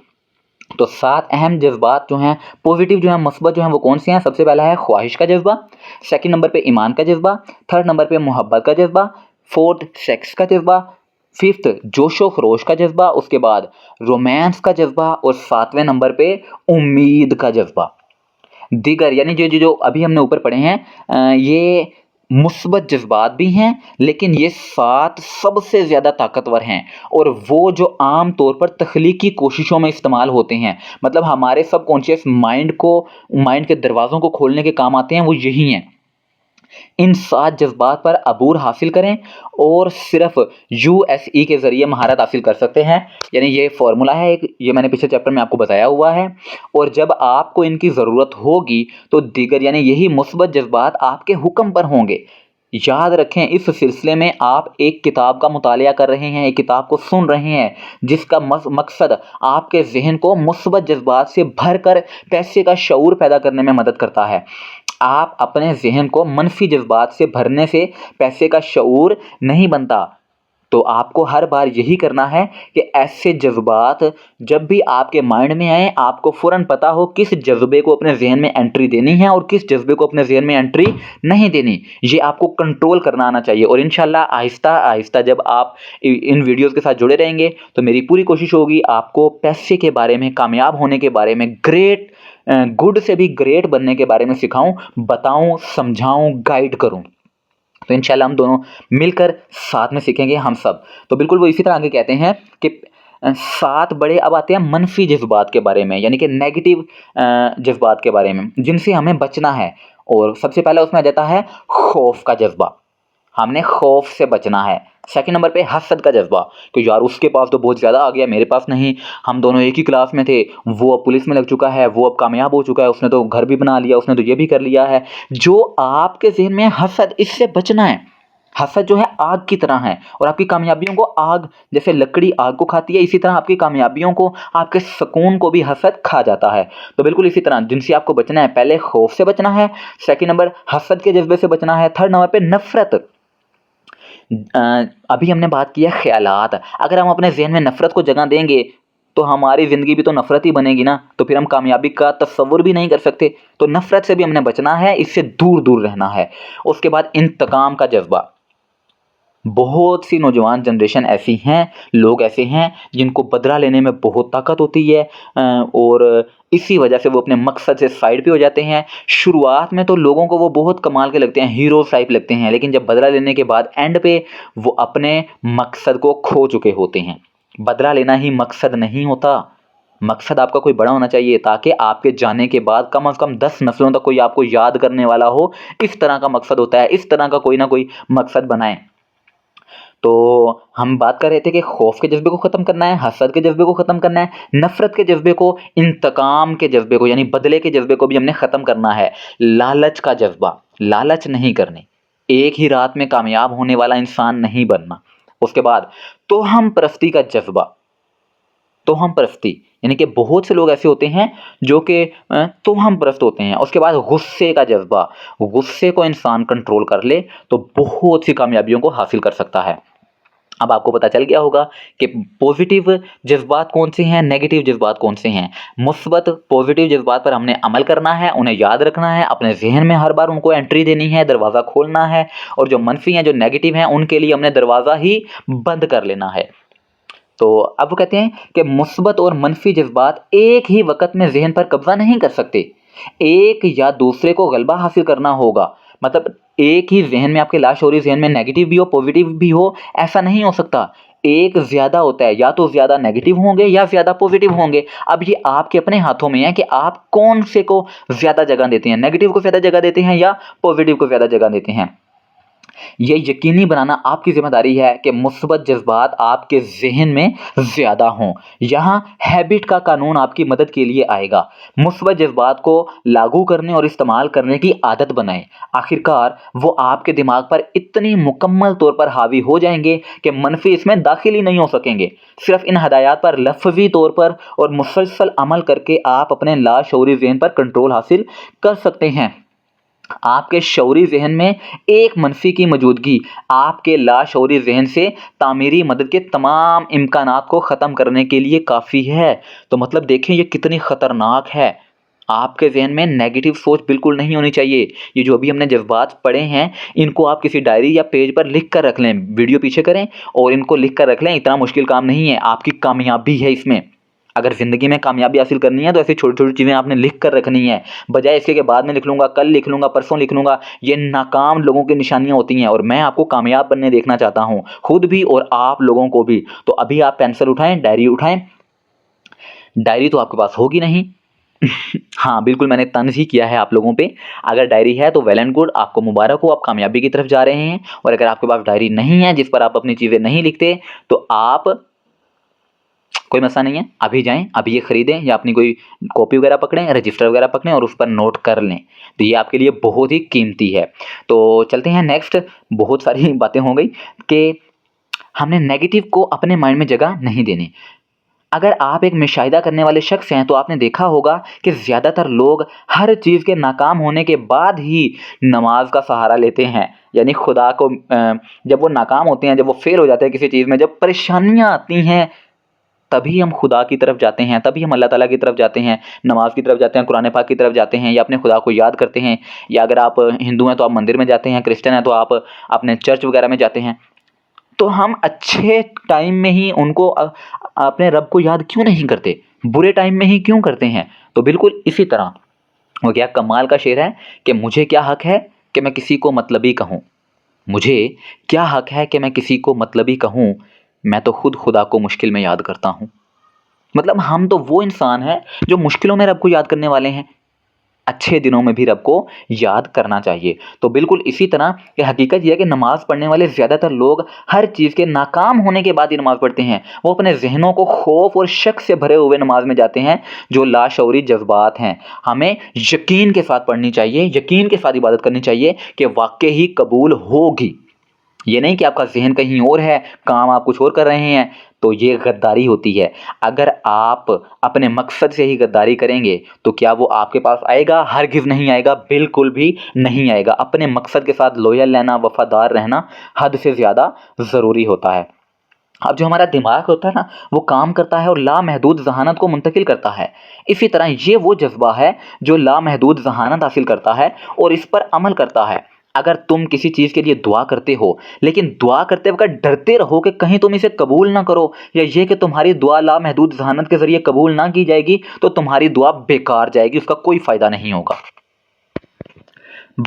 S1: तो 7 अहम जज्बात जो हैं, पॉजिटिव जो हैं, मस्बत जो हैं, वो कौन से हैं? सबसे पहला है ख्वाहिश का जज्बा, सेकंड नंबर पे ईमान का जज्बा, थर्ड नंबर पे मोहब्बत का जज्बा, फोर्थ सेक्स का जज्बा, फिफ्थ जोशो खरोश का जज्बा, उसके बाद रोमांस का जज्बा और 7वें नंबर पे उम्मीद का जज्बा। दीगर यानी जो जो जो अभी हमने ऊपर पढ़े हैं ये मुस्बत जज्बात भी हैं, लेकिन ये 7 सबसे ज़्यादा ताकतवर हैं और वो जो आम तौर पर तख्लीकी कोशिशों में इस्तेमाल होते हैं। मतलब हमारे सबकॉन्शियस माइंड के दरवाज़ों को खोलने के काम आते हैं, वो यही हैं। इन 7 जज्बात पर अबूर हासिल करें और सिर्फ यूएसई के ज़रिए महारत हासिल कर सकते हैं। यानी ये फार्मूला है एक, ये मैंने पिछले चैप्टर में आपको बताया हुआ है। और जब आपको इनकी ज़रूरत होगी तो दीगर यानी यही मुस्बत जज्बात आपके हुक्म पर होंगे। याद रखें, इस सिलसिले में आप एक किताब का मुतालिया कर रहे हैं, एक किताब को सुन रहे हैं जिसका मकसद आपके जहन को मुस्बत जज्बात से भरकर पैसे का शऊर पैदा करने में मदद करता है। आप अपने जहन को मनफी जज्बात से भरने से पैसे का शऊर नहीं बनता। तो आपको हर बार यही करना है कि ऐसे जज़्बात जब भी आपके माइंड में आए, आपको फ़ौरन पता हो किस जज़्बे को अपने ज़हन में एंट्री देनी है और किस जज़्बे को अपने ज़हन में एंट्री नहीं देनी। ये आपको कंट्रोल करना आना चाहिए और इंशाल्लाह आहिस्ता-आहिस्ता जब आप इन वीडियोज़ के साथ जुड़े रहेंगे, तो मेरी पूरी कोशिश होगी आपको पैसे के बारे में, कामयाब होने के बारे में, गुड से भी ग्रेट बनने के बारे में सिखाऊँ, बताऊँ, समझाऊँ, गाइड करूँ। तो इंशाल्लाह हम दोनों मिलकर साथ में सीखेंगे हम सब। तो बिल्कुल वो इसी तरह आगे कहते हैं कि 7 बड़े, अब आते हैं मनफ़ी जज़्बात के बारे में, यानी कि नेगेटिव जज़्बात के बारे में, जिनसे हमें बचना है। और सबसे पहला उसमें आ जाता है खौफ़ का जज़्बा। हमने खौफ से बचना है। सेकंड नंबर पे हसद का जज़्बा कि यार उसके पास तो बहुत ज़्यादा आ गया, मेरे पास नहीं, हम दोनों एक ही क्लास में थे, वो अब पुलिस में लग चुका है, वो अब कामयाब हो चुका है, उसने तो घर भी बना लिया, उसने तो ये भी कर लिया है। जो आपके ज़हन में हसद, इससे बचना है। हसद जो है आग की तरह है और आपकी कामयाबियों को आग, जैसे लकड़ी आग को खाती है, इसी तरह आपकी कामयाबियों को, आपके सुकून को भी हसद खा जाता है। तो बिल्कुल इसी तरह जिनसे आपको बचना है, पहले खौफ से बचना है, सेकंड नंबर हसद के जज्बे से बचना है, थर्ड नंबर पे नफ़रत। अभी हमने बात की है ख़यालात। अगर हम अपने ज़हन में नफ़रत को जगह देंगे, तो हमारी ज़िंदगी भी तो नफ़रत ही बनेगी ना, तो फिर हम कामयाबी का तसव्वुर भी नहीं कर सकते। तो नफ़रत से भी हमने बचना है, इससे दूर-दूर रहना है। उसके बाद इंतकाम का जज़्बा। बहुत सी नौजवान जनरेशन ऐसी हैं, लोग ऐसे हैं जिनको बदला लेने में बहुत ताकत होती है, और इसी वजह से वो अपने मकसद से साइड पे हो जाते हैं। शुरुआत में तो लोगों को वो बहुत कमाल के लगते हैं, हीरो टाइप लगते हैं, लेकिन जब बदला लेने के बाद एंड पे वो अपने मकसद को खो चुके होते हैं। बदला लेना ही मकसद नहीं होता। मकसद आपका कोई बड़ा होना चाहिए ताकि आपके जाने के बाद कम से कम 10 नस्लों तक कोई आपको याद करने वाला हो। इस तरह का मकसद होता है, इस तरह का कोई ना कोई मकसद बनाएं। तो हम बात कर रहे थे कि खौफ के जज्बे को ख़त्म करना है, हसद के जज्बे को ख़त्म करना है, नफ़रत के जज्बे को, इंतकाम के जज्बे को, यानी बदले के जज्बे को भी हमने ख़त्म करना है। लालच का जज्बा, लालच नहीं करनी, एक ही रात में कामयाब होने वाला इंसान नहीं बनना। उसके बाद तोहम परस्ती का जज्बा, तोहम परस्ती यानी कि बहुत से लोग ऐसे होते हैं जो कि तोहम परस्त होते हैं। उसके बाद गुस्से का जज्बा, गुस्से को इंसान कंट्रोल कर ले तो बहुत सी कामयाबियों को हासिल कर सकता है। अब आपको पता चल गया होगा कि पॉजिटिव जज्बात कौन से हैं, नेगेटिव जज्बात कौन से हैं। मुस्बत पॉजिटिव जज्बात पर हमने अमल करना है, उन्हें याद रखना है, अपने जहन में हर बार उनको एंट्री देनी है, दरवाज़ा खोलना है। और जो मनफी हैं, जो नेगेटिव हैं, उनके लिए हमने दरवाज़ा ही बंद कर लेना है। तो अब वो कहते हैं कि मुस्बत और मनफी जज्बात एक ही वक़्त में ज़हन पर कब्ज़ा नहीं कर सकते। एक या दूसरे को गलबा हासिल करना होगा। मतलब एक ही ज़हन में, आपके लाशऊरी ज़हन में नेगेटिव भी हो, पॉज़िटिव भी हो, ऐसा नहीं हो सकता। एक ज़्यादा होता है, या तो ज़्यादा नेगेटिव होंगे या ज़्यादा पॉज़िटिव होंगे। अब ये आपके अपने हाथों में है कि आप कौन से को ज़्यादा जगह देते हैं, नेगेटिव को ज़्यादा जगह देते हैं या पॉज़िटिव को ज़्यादा जगह देते हैं। ये यकीनी बनाना आपकी ज़िम्मेदारी है कि मुस्बत जज़्बात आपके ज़हन में ज़्यादा हों। यहाँ हैबिट का कानून आपकी मदद के लिए आएगा। मुस्बत जज़्बात को लागू करने और इस्तेमाल करने की आदत बनाएं। आखिरकार वो आपके दिमाग पर इतनी मुकम्मल तौर पर हावी हो जाएंगे कि मनफी इसमें दाखिल ही नहीं हो सकेंगे। सिर्फ इन हदायत पर लफ्ज़ी तौर पर और मुसलसल अमल करके आप अपने लाशऊरी ज़हन पर कंट्रोल हासिल कर सकते हैं। आपके शऊरी ज़हन में एक मनफी की मौजूदगी आपके लाशऊरी ज़हन से तामीरी मदद के तमाम इम्कानात को ख़त्म करने के लिए काफ़ी है। तो मतलब देखें ये कितनी ख़तरनाक है। आपके ज़हन में नेगेटिव सोच बिल्कुल नहीं होनी चाहिए। ये जो अभी हमने जज़्बात पढ़े हैं, इनको आप किसी डायरी या पेज पर लिख कर रख लें। वीडियो पीछे करें और इनको लिख कर रख लें। इतना मुश्किल काम नहीं है, आपकी कामयाबी है इसमें। अगर ज़िंदगी में कामयाबी हासिल करनी है तो ऐसी छोटी-छोटी चीज़ें आपने लिख कर रखनी है। बजाय इसके कि बाद में लिख लूँगा, कल लिख लूँगा, परसों लिख लूँगा। ये नाकाम लोगों की निशानियाँ होती हैं और मैं आपको कामयाब बनने देखना चाहता हूँ, खुद भी और आप लोगों को भी। तो अभी आप पेंसिल उठाएँ, डायरी उठाएँ। डायरी तो आपके पास होगी नहीं। हाँ, बिल्कुल मैंने तंज़ ही किया है आप लोगों पे। अगर डायरी है तो वेल एंड गुड, आपको मुबारक हो, आप कामयाबी की तरफ जा रहे हैं। और अगर आपके पास डायरी नहीं है जिस पर आप अपनी चीज़ें नहीं लिखते, तो आप, कोई मसला नहीं है, अभी जाएँ, अभी ये ख़रीदें या अपनी कोई कॉपी वगैरह पकड़ें, रजिस्टर वगैरह पकड़ें और उस पर नोट कर लें। तो ये आपके लिए बहुत ही कीमती है। तो चलते हैं नेक्स्ट। बहुत सारी बातें हो गई कि हमने नेगेटिव को अपने माइंड में जगह नहीं देनी। अगर आप एक मुशाहिदा करने वाले शख्स हैं तो आपने देखा होगा कि ज़्यादातर लोग हर चीज़ के नाकाम होने के बाद ही नमाज का सहारा लेते हैं। यानी खुदा को जब वो नाकाम होते हैं, जब वो फेल हो जाते हैं किसी चीज़ में, जब परेशानियाँ आती हैं, तभी हम खुदा की तरफ जाते हैं, तभी हम अल्लाह ताला की तरफ जाते हैं, नमाज़ की तरफ जाते हैं, कुरान पाक की तरफ जाते हैं, या अपने खुदा को याद करते हैं। या अगर आप हिंदू हैं तो आप मंदिर में जाते हैं, क्रिश्चियन हैं तो आप अपने चर्च वगैरह में जाते हैं। तो हम अच्छे टाइम में ही उनको अपने रब को याद क्यों नहीं करते, बुरे टाइम में ही क्यों करते हैं? तो बिल्कुल इसी तरह वो क्या कमाल का शेर है कि मुझे क्या हक है कि मैं किसी को मतलबी कहूँ, मुझे क्या हक है कि मैं किसी को मतलबी कहूँ, मैं तो खुद खुदा को मुश्किल में याद करता हूँ। मतलब हम तो वो इंसान हैं जो मुश्किलों में रब को याद करने वाले हैं, अच्छे दिनों में भी रब को याद करना चाहिए। तो बिल्कुल इसी तरह कि हकीकत यह है कि नमाज़ पढ़ने वाले ज़्यादातर लोग हर चीज़ के नाकाम होने के बाद ही नमाज़ पढ़ते हैं। वो अपने ज़हनों को खौफ और शक से भरे हुए नमाज में जाते हैं, जो लाशऊरी जज्बात हैं। हमें यकीन के साथ पढ़नी चाहिए, यकीन के साथ इबादत करनी चाहिए कि वाकई ही कबूल होगी। ये नहीं कि आपका ज़हन कहीं और है, काम आप कुछ और कर रहे हैं, तो ये गद्दारी होती है। अगर आप अपने मकसद से ही गद्दारी करेंगे तो क्या वो आपके पास आएगा? हरगिज़ नहीं आएगा, बिल्कुल भी नहीं आएगा। अपने मकसद के साथ लॉयल रहना, वफ़ादार रहना हद से ज़्यादा ज़रूरी होता है। अब जो हमारा दिमाग होता है ना, वो काम करता है और लामहदूद ज़हानत को मुंतकिल करता है। इसी तरह ये वो जज्बा है जो लामहदूद ज़हानत हासिल करता है और इस पर अमल करता है। अगर तुम किसी चीज़ के लिए दुआ करते हो, लेकिन दुआ करते वक्त डरते रहो कि कहीं तुम इसे कबूल ना करो, या ये कि तुम्हारी दुआ लामहदूद ज़हानत के ज़रिए कबूल ना की जाएगी, तो तुम्हारी दुआ बेकार जाएगी, उसका कोई फ़ायदा नहीं होगा।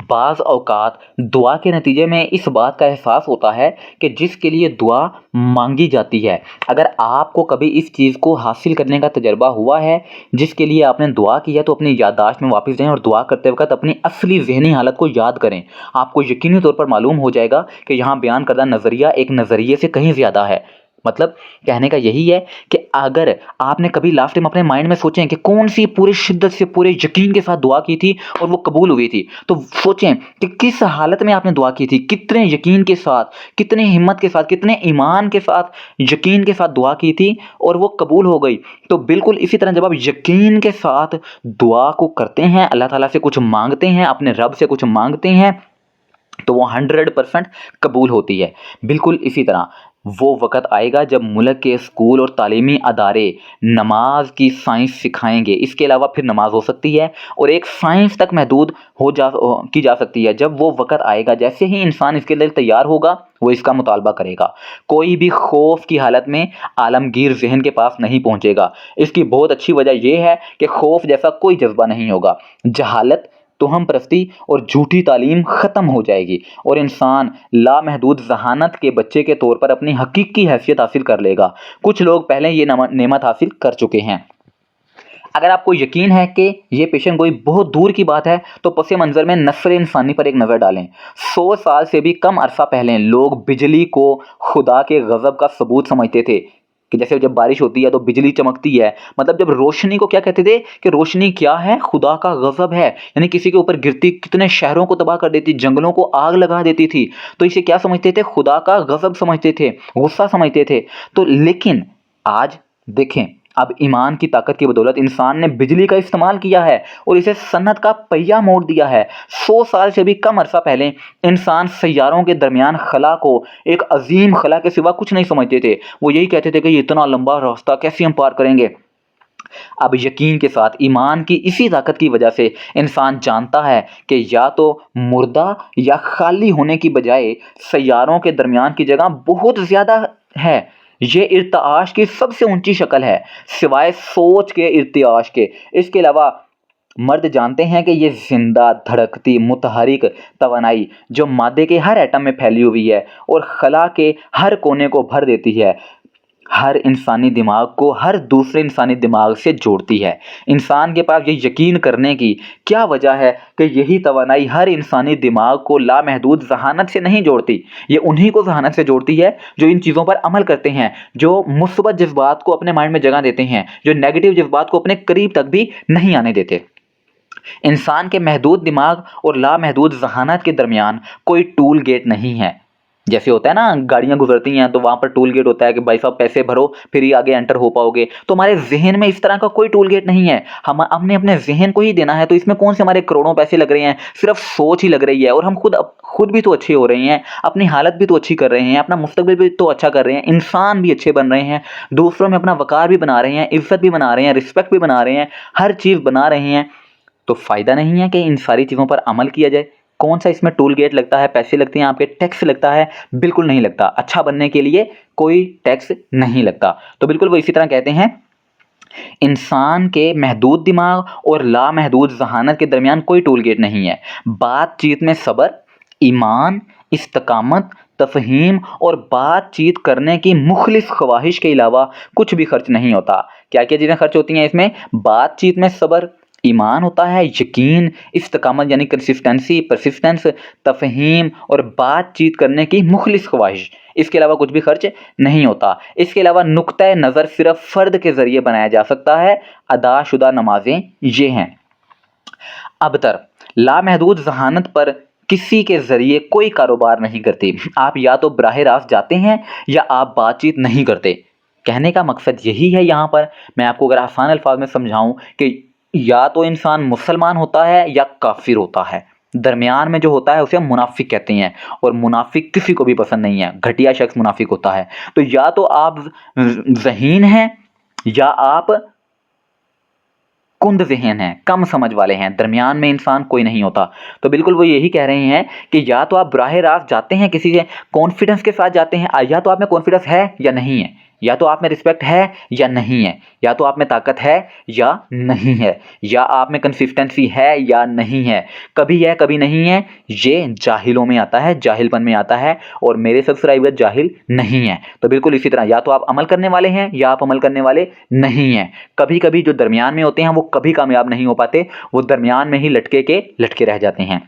S1: बाज़ औक़ात दुआ के नतीजे में इस बात का एहसास होता है कि जिसके लिए दुआ मांगी जाती है, अगर आपको कभी इस चीज़ को हासिल करने का तजर्बा हुआ है जिसके लिए आपने दुआ की है, तो अपनी याददाश्त में वापस जाएं और दुआ करते वक्त अपनी असली ज़हनी हालत को याद करें। आपको यकीनी तौर पर मालूम हो जाएगा कि यहाँ बयान करदा नज़रिया एक नज़रिए से कहीं ज़्यादा है। मतलब कहने का यही है कि अगर आपने कभी लास्ट टाइम अपने माइंड में सोचें कि कौन सी पूरी शिद्दत से पूरे यकीन के साथ दुआ की थी और वो कबूल हुई थी, तो सोचें कि किस हालत में आपने दुआ की थी, कितने यकीन के साथ, कितने हिम्मत के साथ, कितने ईमान के साथ, यकीन के साथ दुआ की थी और वो कबूल हो गई। तो बिल्कुल इसी तरह जब आप यकीन के साथ दुआ को करते हैं, अल्लाह ताला से कुछ मांगते हैं, अपने रब से कुछ मांगते हैं, तो वो 100% कबूल होती है। बिल्कुल इसी तरह वो वक़्त आएगा जब मुल्क के स्कूल और तालीमी अदारे नमाज की साइंस सिखाएंगे। इसके अलावा फिर नमाज हो सकती है और एक साइंस तक महदूद की जा सकती है। जब वो वक़्त आएगा, जैसे ही इंसान इसके लिए तैयार होगा, वो इसका मुतालबा करेगा। कोई भी खौफ की हालत में आलमगीर जहन के पास नहीं पहुँचेगा। इसकी बहुत अच्छी वजह यह है कि खौफ जैसा कोई जज्बा नहीं होगा। जहालत, तोहम परस्ती और झूठी तालीम ख़त्म हो जाएगी और इंसान लामहदूद ज़हानत के बच्चे के तौर पर अपनी हकीकी हैसियत हासिल कर लेगा। कुछ लोग पहले ये नेमत हासिल कर चुके हैं। अगर आपको यकीन है कि ये पेशन गोई बहुत दूर की बात है, तो पस मंज़र में नस्ल इंसानी पर एक नज़र डालें। 100 साल से भी कम अरसा पहले लोग बिजली को खुदा के गज़ब का सबूत समझते थे कि जैसे जब बारिश होती है तो बिजली चमकती है। मतलब जब रोशनी को क्या कहते थे कि रोशनी क्या है? खुदा का गज़ब है। यानी किसी के ऊपर गिरती कितने शहरों को तबाह कर देती, जंगलों को आग लगा देती थी। तो इसे क्या समझते थे? खुदा का गज़ब समझते थे, गुस्सा समझते थे। तो लेकिन आज देखें, अब ईमान की ताकत की बदौलत इंसान ने बिजली का इस्तेमाल किया है और इसे सन्नत का पहिया मोड़ दिया है। 100 साल से भी कम अरसा पहले इंसान सैयारों के दरमियान खला को एक अजीम खला के सिवा कुछ नहीं समझते थे। वो यही कहते थे कि ये इतना लंबा रास्ता कैसे हम पार करेंगे। अब यकीन के साथ ईमान की इसी ताकत की वजह से इंसान जानता है कि या तो मुर्दा या खाली होने की बजाय सैयारों के दरमियान की जगह बहुत ज़्यादा है। ये इर्तिआश की सबसे ऊंची शक्ल है सिवाय सोच के इर्तिआश के। इसके अलावा मर्द जानते हैं कि ये जिंदा धड़कती मुतहरिक तवानाई जो मादे के हर एटम में फैली हुई है और खला के हर कोने को भर देती है, हर इंसानी दिमाग को हर दूसरे इंसानी दिमाग से जोड़ती है। इंसान के पास ये यकीन करने की क्या वजह है कि यही तवानाई हर इंसानी दिमाग को लामहदूद ज़हानत से नहीं जोड़ती? ये उन्हीं को ज़हानत से जोड़ती है जो इन चीज़ों पर अमल करते हैं, जो मुस्बत जज्बात को अपने माइंड में जगह देते हैं, जो नेगेटिव जज्बात को अपने करीब तक भी नहीं आने देते। इंसान के महदूद दिमाग और लामहदूद ज़हानत के दरमियान कोई टूल गेट नहीं है। जैसे होता है ना, गाड़ियाँ गुजरती हैं तो वहाँ पर टोल गेट होता है कि भाई साहब पैसे भरो फिर ही आगे एंटर हो पाओगे। तो हमारे जहन में इस तरह का कोई टोल गेट नहीं है, हमने अपने जहन को ही देना है। तो इसमें कौन से हमारे करोड़ों पैसे लग रहे हैं, सिर्फ सोच ही लग रही है। और हम खुद भी तो अच्छे हो रहे हैं, अपनी हालत भी तो अच्छी कर रहे हैं, अपना मुस्तकबिल भी तो अच्छा कर रहे हैं, इंसान भी अच्छे बन रहे हैं, दूसरों में अपना वकार भी बना रहे हैं, इज्जत भी बना रहे हैं, रिस्पेक्ट भी बना रहे हैं, हर चीज़ बना रहे हैं। तो फ़ायदा नहीं है कि इन सारी चीज़ों पर अमल किया जाए। कौन सा इसमें टोल गेट लगता है, पैसे लगते हैं, आपके टैक्स लगता है? बिल्कुल नहीं लगता। अच्छा बनने के लिए कोई टैक्स नहीं लगता। तो बिल्कुल वो इसी तरह कहते हैं, इंसान के महदूद दिमाग और लामहदूद जहानत के दरमियान कोई टोल गेट नहीं है। बातचीत में सब्र, ईमान, इस्तकामत, तफहीम और बातचीत करने की मुखलिस ख्वाहिश के अलावा कुछ भी खर्च नहीं होता। क्या क्या चीज़ें खर्च होती हैं इसमें? बातचीत में सब्र, ईमान होता है, यकीन, इस्तकामत यानी कंसिस्टेंसी, परसिस्टेंस, तफहीम और बातचीत करने की मुखलिस ख्वाहिश। इसके अलावा कुछ भी खर्च नहीं होता। इसके अलावा नुक्ता नज़र सिर्फ फ़र्द के ज़रिए बनाया जा सकता है। अदाशुदा नमाजें ये हैं। अबतर लामहदूद जहानत पर किसी के ज़रिए कोई कारोबार नहीं करती। आप या तो बराह रास्त जाते हैं या आप बातचीत नहीं करते। कहने का मकसद यही है यहाँ पर। मैं आपको अगर आसान अल्फाज में समझाऊँ कि या तो इंसान मुसलमान होता है या काफिर होता है, दरमियान में जो होता है उसे हम मुनाफिक कहते हैं। और मुनाफिक किसी को भी पसंद नहीं है, घटिया शख्स मुनाफिक होता है। तो या तो आप ज़हीन हैं या आप कुंद ज़हन हैं, कम समझ वाले हैं, दरमियान में इंसान कोई नहीं होता। तो बिल्कुल वो यही कह रहे हैं कि या तो आप बराह रास्त जाते हैं, किसी से कॉन्फिडेंस के साथ जाते हैं, या तो आप में कॉन्फिडेंस है या नहीं है, या तो आप में रिस्पेक्ट है या नहीं है, या तो आप में ताकत है या नहीं है, या आप में कंसिस्टेंसी है या नहीं है। कभी है कभी नहीं है, ये जाहिलों में आता है, जाहिलपन में आता है। और मेरे सब्सक्राइबर जाहिल नहीं है। तो बिल्कुल इसी तरह या तो आप अमल करने वाले हैं या आप अमल करने वाले नहीं हैं। कभी कभी जो दरमियान में होते हैं वो कभी कामयाब नहीं हो पाते, वो दरमियान में ही लटके रह जाते हैं।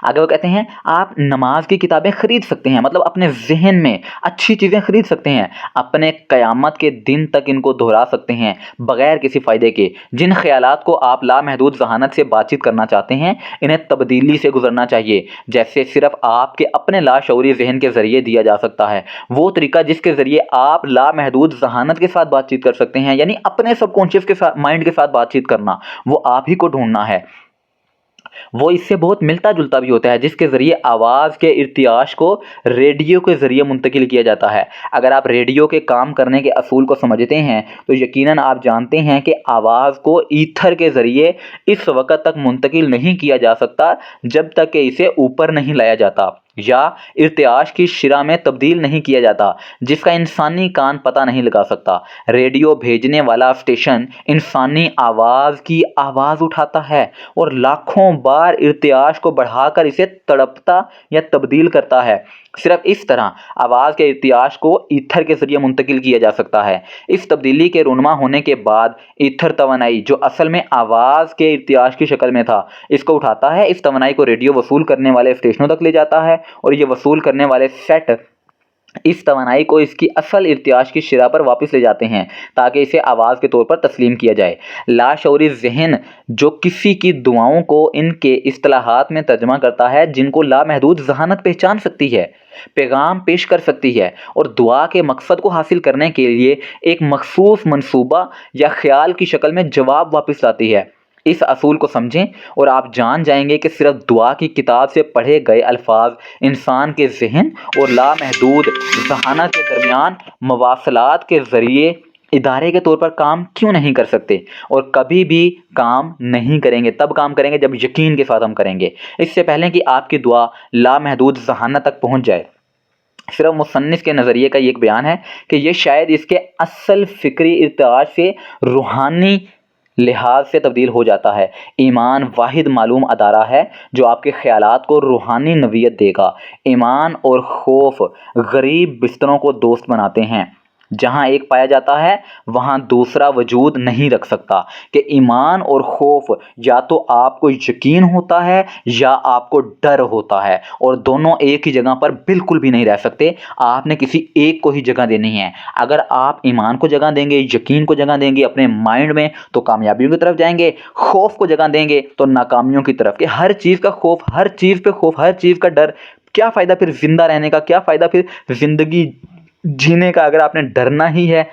S1: आगे वो कहते हैं आप नमाज की किताबें खरीद सकते हैं, मतलब अपने जहन में अच्छी चीज़ें खरीद सकते हैं, अपने क़यामत के दिन तक इनको दोहरा सकते हैं बग़ैर किसी फ़ायदे के। जिन ख़यालात को आप लामहदूद ज़हानत से बातचीत करना चाहते हैं, इन्हें तब्दीली से गुजरना चाहिए, जैसे सिर्फ आपके अपने लाशऊरी जहन के ज़रिए दिया जा सकता है। वो तरीका जिसके ज़रिए आप लामहदूद ज़हानत के साथ बातचीत कर सकते हैं, यानी अपने सबकॉन्शियस के साथ, माइंड के साथ बातचीत करना, वो आप ही को ढूंढना है। वो इससे बहुत मिलता जुलता भी होता है, जिसके ज़रिए आवाज़ के इर्तियाश को रेडियो के ज़रिए मुंतकिल किया जाता है। अगर आप रेडियो के काम करने के असूल को समझते हैं तो यकीनन आप जानते हैं कि आवाज़ को ईथर के ज़रिए इस वक्त तक मुंतकिल नहीं किया जा सकता जब तक कि इसे ऊपर नहीं लाया जाता या इर्तियाश की शिरा में तब्दील नहीं किया जाता, जिसका इंसानी कान पता नहीं लगा सकता। रेडियो भेजने वाला स्टेशन इंसानी आवाज़ की आवाज़ उठाता है और लाखों बार इर्तियाश को बढ़ाकर इसे तड़पता या तब्दील करता है। सिर्फ इस तरह आवाज़ के इर्तियाश को ईथर के ज़रिए मुंतकिल किया जा सकता है। इस तब्दीली के रुनमा होने के बाद ईथर तवानाई, जो असल में आवाज़ के इर्तियाश की शक्ल में था, इसको उठाता है। इस तवानाई को रेडियो वसूल करने वाले स्टेशनों तक ले जाता है और ये वसूल करने वाले सेट इस तवानाई को इसकी असल इर्तियाश की शिरा पर वापस ले जाते हैं ताकि इसे आवाज़ के तौर पर तस्लीम किया जाए। लाशऊरी जहन जो किसी की दुआओं को इनके इस्तिलाहात में तर्जमा करता है, जिनको लामहदूद जहानत पहचान सकती है, पैगाम पेश कर सकती है और दुआ के मकसद को हासिल करने के लिए एक मखसूस मंसूबा या ख्याल की शक्ल में जवाब वापस लाती है। इस असूल को समझें और आप जान जाएंगे कि सिर्फ दुआ की किताब से पढ़े गए अल्फाज इंसान के जहन और लामहदूद जहानत के दरमियान मवासलात के ज़रिए इदारे के तौर पर काम क्यों नहीं कर सकते, और कभी भी काम नहीं करेंगे। तब काम करेंगे जब यकीन के साथ हम करेंगे। इससे पहले कि आपकी दुआ लामहदूद जहानत तक पहुँच जाए, सिर्फ मुसन्निफ के नज़रिए का ये एक बयान है कि ये शायद इसके असल फ़िक्री इर्तियाश से रूहानी लिहाज से तब्दील हो जाता है। ईमान वाहिद मालूम अदारा है जो आपके ख्यालात को रूहानी नवियत देगा। ईमान और खौफ गरीब बिस्तरों को दोस्त बनाते हैं। जहाँ एक पाया जाता है वहाँ दूसरा वजूद नहीं रख सकता। कि ईमान और खौफ या तो आपको यकीन होता है या आपको डर होता है, और दोनों एक ही जगह पर बिल्कुल भी नहीं रह सकते। आपने किसी एक को ही जगह देनी है। अगर आप ईमान को जगह देंगे, यकीन को जगह देंगे अपने माइंड में, तो कामयाबियों की तरफ जाएंगे। खौफ को जगह देंगे तो नाकामियों की तरफ। कि हर चीज़ का खौफ, हर चीज़ पे खौफ, हर चीज़ का डर क्या फ़ायदा फिर ज़िंदा रहने का, क्या फ़ायदा फिर ज़िंदगी जीने का अगर आपने डरना ही है।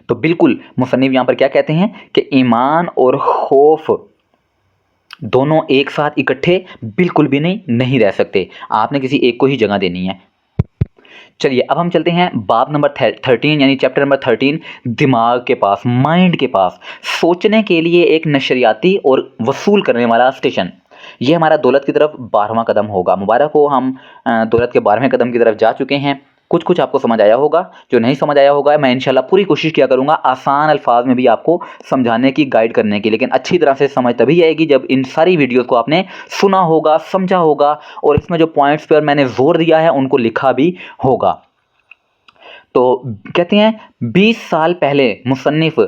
S1: तो बिल्कुल मुसन्निफ़ यहाँ पर क्या कहते हैं कि ईमान और खौफ दोनों एक साथ इकट्ठे बिल्कुल भी नहीं रह सकते, आपने किसी एक को ही जगह देनी है। चलिए अब हम चलते हैं बाब नंबर 13 यानी चैप्टर नंबर 13, दिमाग के पास, माइंड के पास, सोचने के लिए एक नशरियाती और वसूल करने वाला स्टेशन। ये हमारा दौलत की तरफ 12वां कदम होगा। मुबारक हो, हम दौलत के 12वें कदम की तरफ जा चुके हैं। कुछ आपको समझ आया होगा, जो नहीं समझ आया होगा मैं इंशाल्लाह पूरी कोशिश किया करूंगा आसान अल्फाज में भी आपको समझाने की, गाइड करने की। लेकिन अच्छी तरह से समझ तभी आएगी जब इन सारी वीडियोस को आपने सुना होगा, समझा होगा और इसमें जो पॉइंट्स पर मैंने जोर दिया है उनको लिखा भी होगा। तो कहते हैं 20 साल पहले मुसन्निफ़